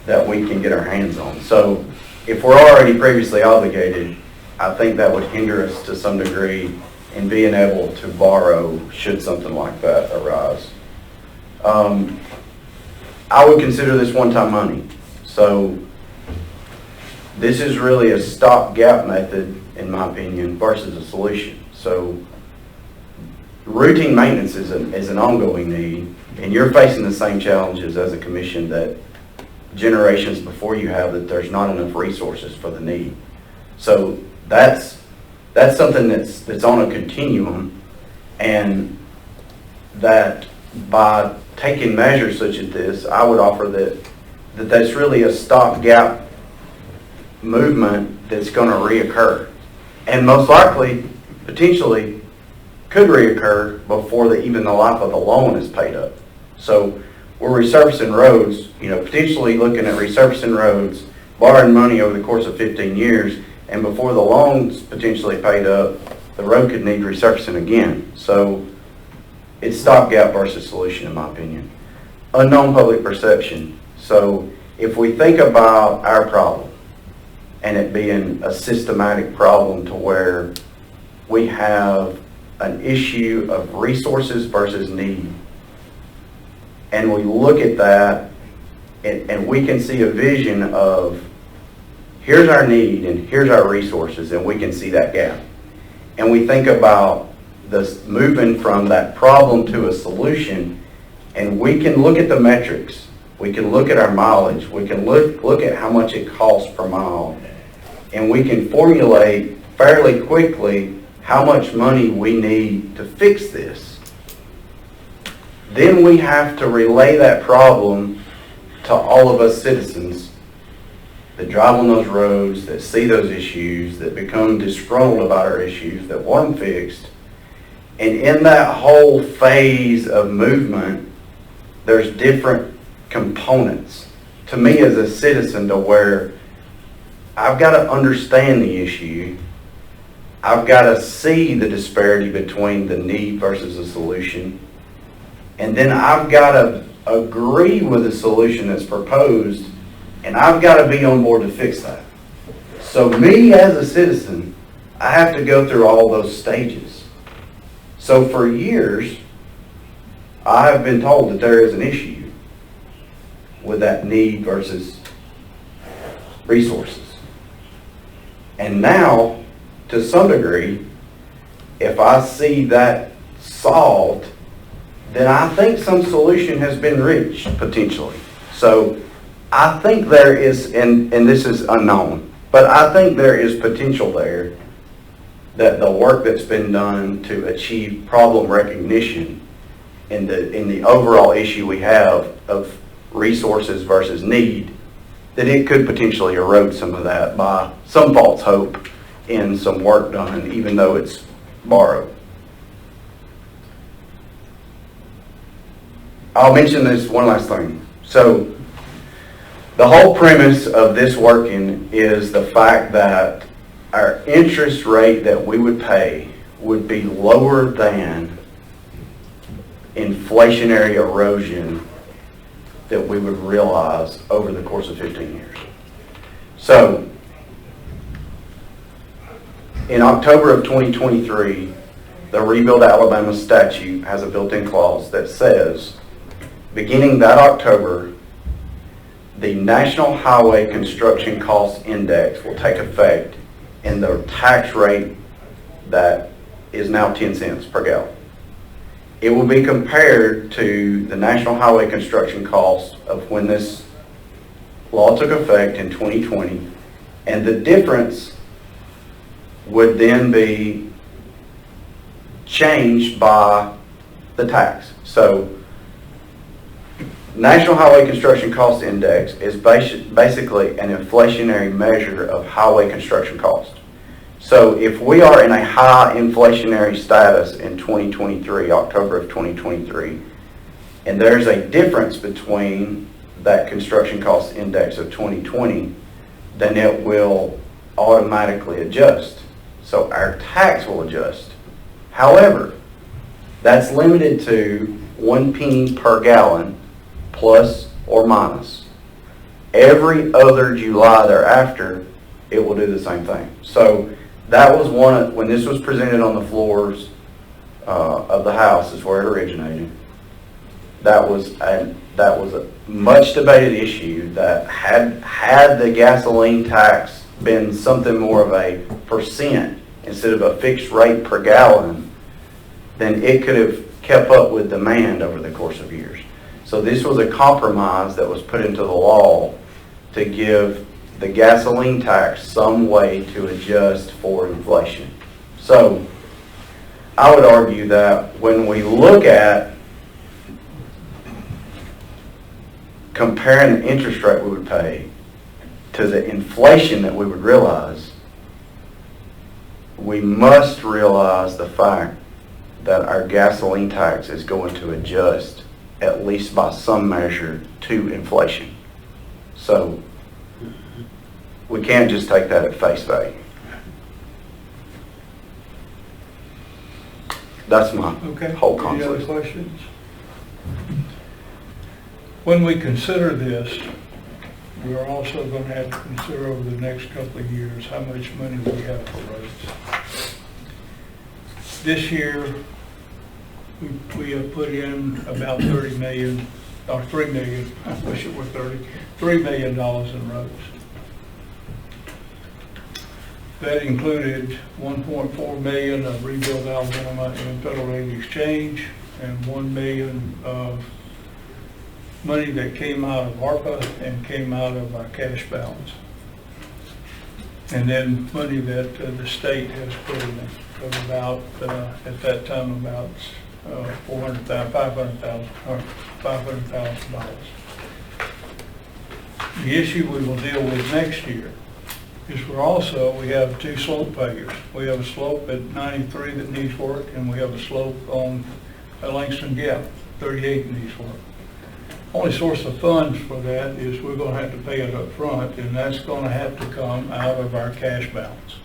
that we can get our hands on. So if we're already previously obligated, I think that would hinder us to some degree in being able to borrow should something like that arise. I would consider this one-time money. So this is really a stopgap method, in my opinion, versus a solution. So routine maintenance is an ongoing need, and you're facing the same challenges as a commission that generations before you have, that there's not enough resources for the need. So that's something that's on a continuum, and that by taking measures such as this, I would offer that's really a stopgap movement that's going to reoccur, and most likely, potentially, could reoccur before even the life of the loan is paid up. So we're resurfacing roads, potentially looking at resurfacing roads, borrowing money over the course of 15 years, and before the loan's potentially paid up, the road could need resurfacing again. So it's stopgap versus solution, in my opinion. Unknown public perception. So if we think about our problem and it being a systematic problem to where we have an issue of resources versus need, and we look at that and we can see a vision of here's our need and here's our resources, and we can see that gap. And we think about this moving from that problem to a solution, and we can look at the metrics, we can look at our mileage, we can look at how much it costs per mile, and we can formulate fairly quickly how much money we need to fix this. Then we have to relay that problem to all of us citizens that drive on those roads, that see those issues, that become disgruntled about our issues, that want them fixed. And in that whole phase of movement, there's different components to me as a citizen to where I've got to understand the issue. I've got to see the disparity between the need versus the solution. And then I've got to agree with the solution that's proposed, and I've got to be on board to fix that. So me as a citizen, I have to go through all those stages. So for years, I have been told that there is an issue with that need versus resources. And now, to some degree, if I see that solved, then I think some solution has been reached, potentially. So I think there is, and this is unknown, but I think there is potential there that the work that's been done to achieve problem recognition in the overall issue we have of resources versus need, that it could potentially erode some of that by some false hope in some work done, even though it's borrowed. I'll mention this one last thing. So the whole premise of this working is the fact that our interest rate that we would pay would be lower than inflationary erosion that we would realize over the course of 15 years. So in October of 2023, the Rebuild Alabama statute has a built-in clause that says, beginning that October, the National Highway Construction Cost Index will take effect in the tax rate that is now 10 cents per gallon. It will be compared to the National Highway Construction Cost of when this law took effect in 2020, and the difference would then be changed by the tax. So National Highway Construction Cost Index is basically an inflationary measure of highway construction cost. So if we are in a high inflationary status in 2023, October of 2023, and there's a difference between that construction cost index of 2020, then it will automatically adjust. So our tax will adjust. However, that's limited to 1 penny per gallon, plus or minus. Every other July thereafter, it will do the same thing. So that was when this was presented on the floors of the House, is where it originated. That was a much debated issue that had the gasoline tax been something more of a percent instead of a fixed rate per gallon, then it could have kept up with demand over the course of years. So this was a compromise that was put into the law to give the gasoline tax some way to adjust for inflation. So I would argue that when we look at comparing the interest rate we would pay to the inflation that we would realize, we must realize the fact that our gasoline tax is going to adjust at least by some measure to inflation. So we can't just take that at face value. That's my whole Any other concept. questions? When we consider this, we are also going to have to consider over the next couple of years how much money we have for roads. This year, we have put in about 30 million, or 3 million, I wish it were 30, $3 million in roads. That included 1.4 million of Rebuild Alabama and Federal Aid Exchange, and 1 million of money that came out of ARPA and came out of our cash balance. And then money that the state has put in of about, at that time, about $500,000. The issue we will deal with next year is we have 2 slope failures. We have a slope at 93 that needs work, and we have a slope on Langston Gap, 38 needs work. only source of funds for that is we're gonna have to pay it up front, and that's gonna have to come out of our cash balance.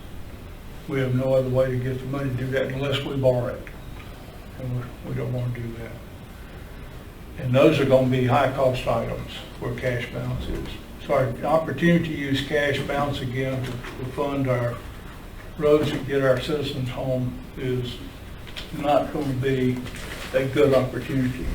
We have no other way to get the money to do that unless we borrow it, and we don't wanna do that. And those are gonna be high-cost items where cash balance is. So our opportunity to use cash balance again to fund our roads and get our citizens home is not going to be a good opportunity.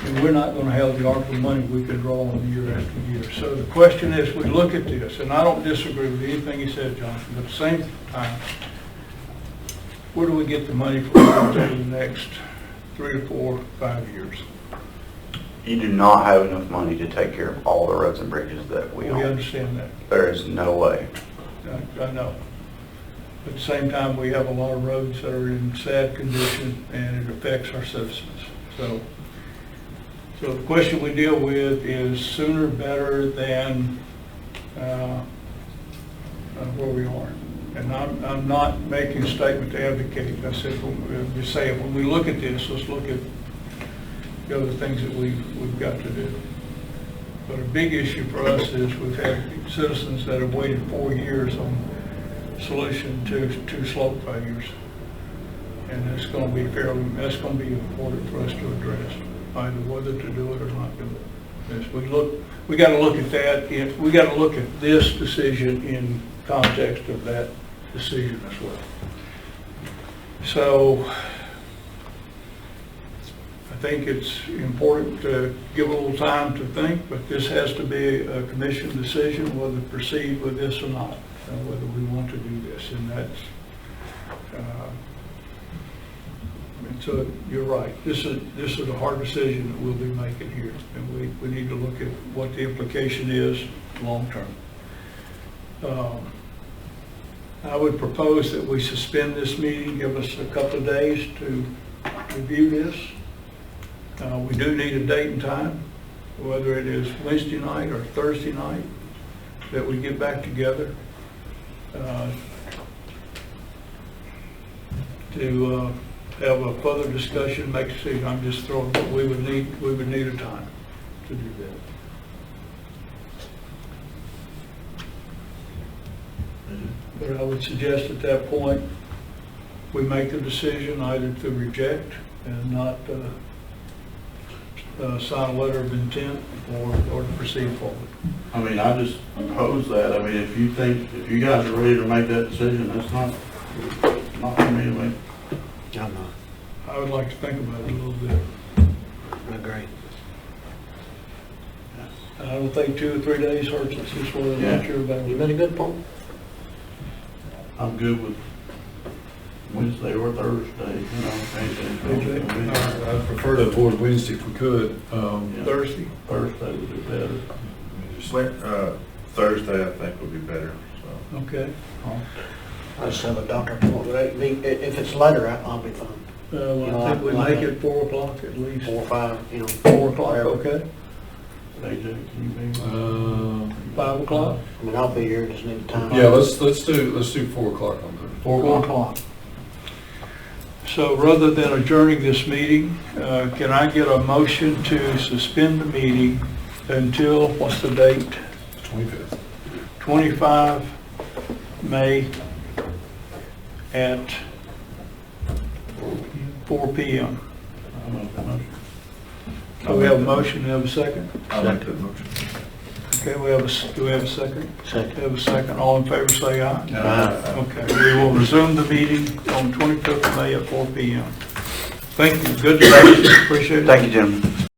And we're not going to have the ARPA money we can draw on year after year. So the question is, we look at this, and I don't disagree with anything you said, Jonathan, but at the same time, where do we get the money for over the next 3 to 4, 5 years? You do not have enough money to take care of all the roads and bridges that we We own. understand that. There is no way. I know. At the same time, we have a lot of roads that are in sad condition, and it affects our citizens. So the question we deal with is sooner better than where we are. And I'm not making a statement to advocate. I said, we say, when we look at this, let's look at the other things that we've got to do. But a big issue for us is we've had citizens that have waited 4 years on solution to slope failures. And that's going to be important for us to address, either whether to do it or not do it. As we got to look at that. We got to look at this decision in context of that decision as well. So I think it's important to give a little time to think, but this has to be a commission decision whether to proceed with this or not, whether we want to do this. And that's, and so you're right. This is a hard decision that we'll be making here, and we need to look at what the implication is long term. I would propose that we suspend this meeting, give us a couple of days to review this. We do need a date and time, whether it is Wednesday night or Thursday night, that we get back together to have a further discussion, make a decision. I'm just throwing, but we would need a time to do that. But I would suggest at that point, we make the decision either to reject and not sign a letter of intent or to proceed forward. I mean, I just oppose that. I mean, if you guys are ready to make that decision, that's not for me to make. I'm not. I would like to think about it a little bit. I agree. I don't think 2 or 3 days hurts us, just whether or not you're You available. made a good point. I'm good with Wednesday or Thursday, you know, anything. I'd prefer to avoid Wednesday if we could. Thursday? Thursday would be better. Thursday, I think, would be better, so. Okay. I just have a doctor appointment. If it's later, I'll be fine. Well, I think we make it 4 o'clock at least. 4 or 5, you know. 4 o'clock, okay. AJ, can you be? 5 o'clock? I mean, I'll be here, just need time. Yeah, let's do 4 o'clock on Thursday. 4 o'clock. So rather than adjourning this meeting, can I get a motion to suspend the meeting until, what's the date? 25th. 25 May at 4 p.m. I'll make that motion. So we have a motion, we have a second? I'll make that motion. Okay, do we have a second? Second. We have a second. All in favor, say aye. Aye. Okay, we will resume the meeting on 25th of May at 4 p.m. Thank you. Good discussion. Appreciate it. Thank you, gentlemen.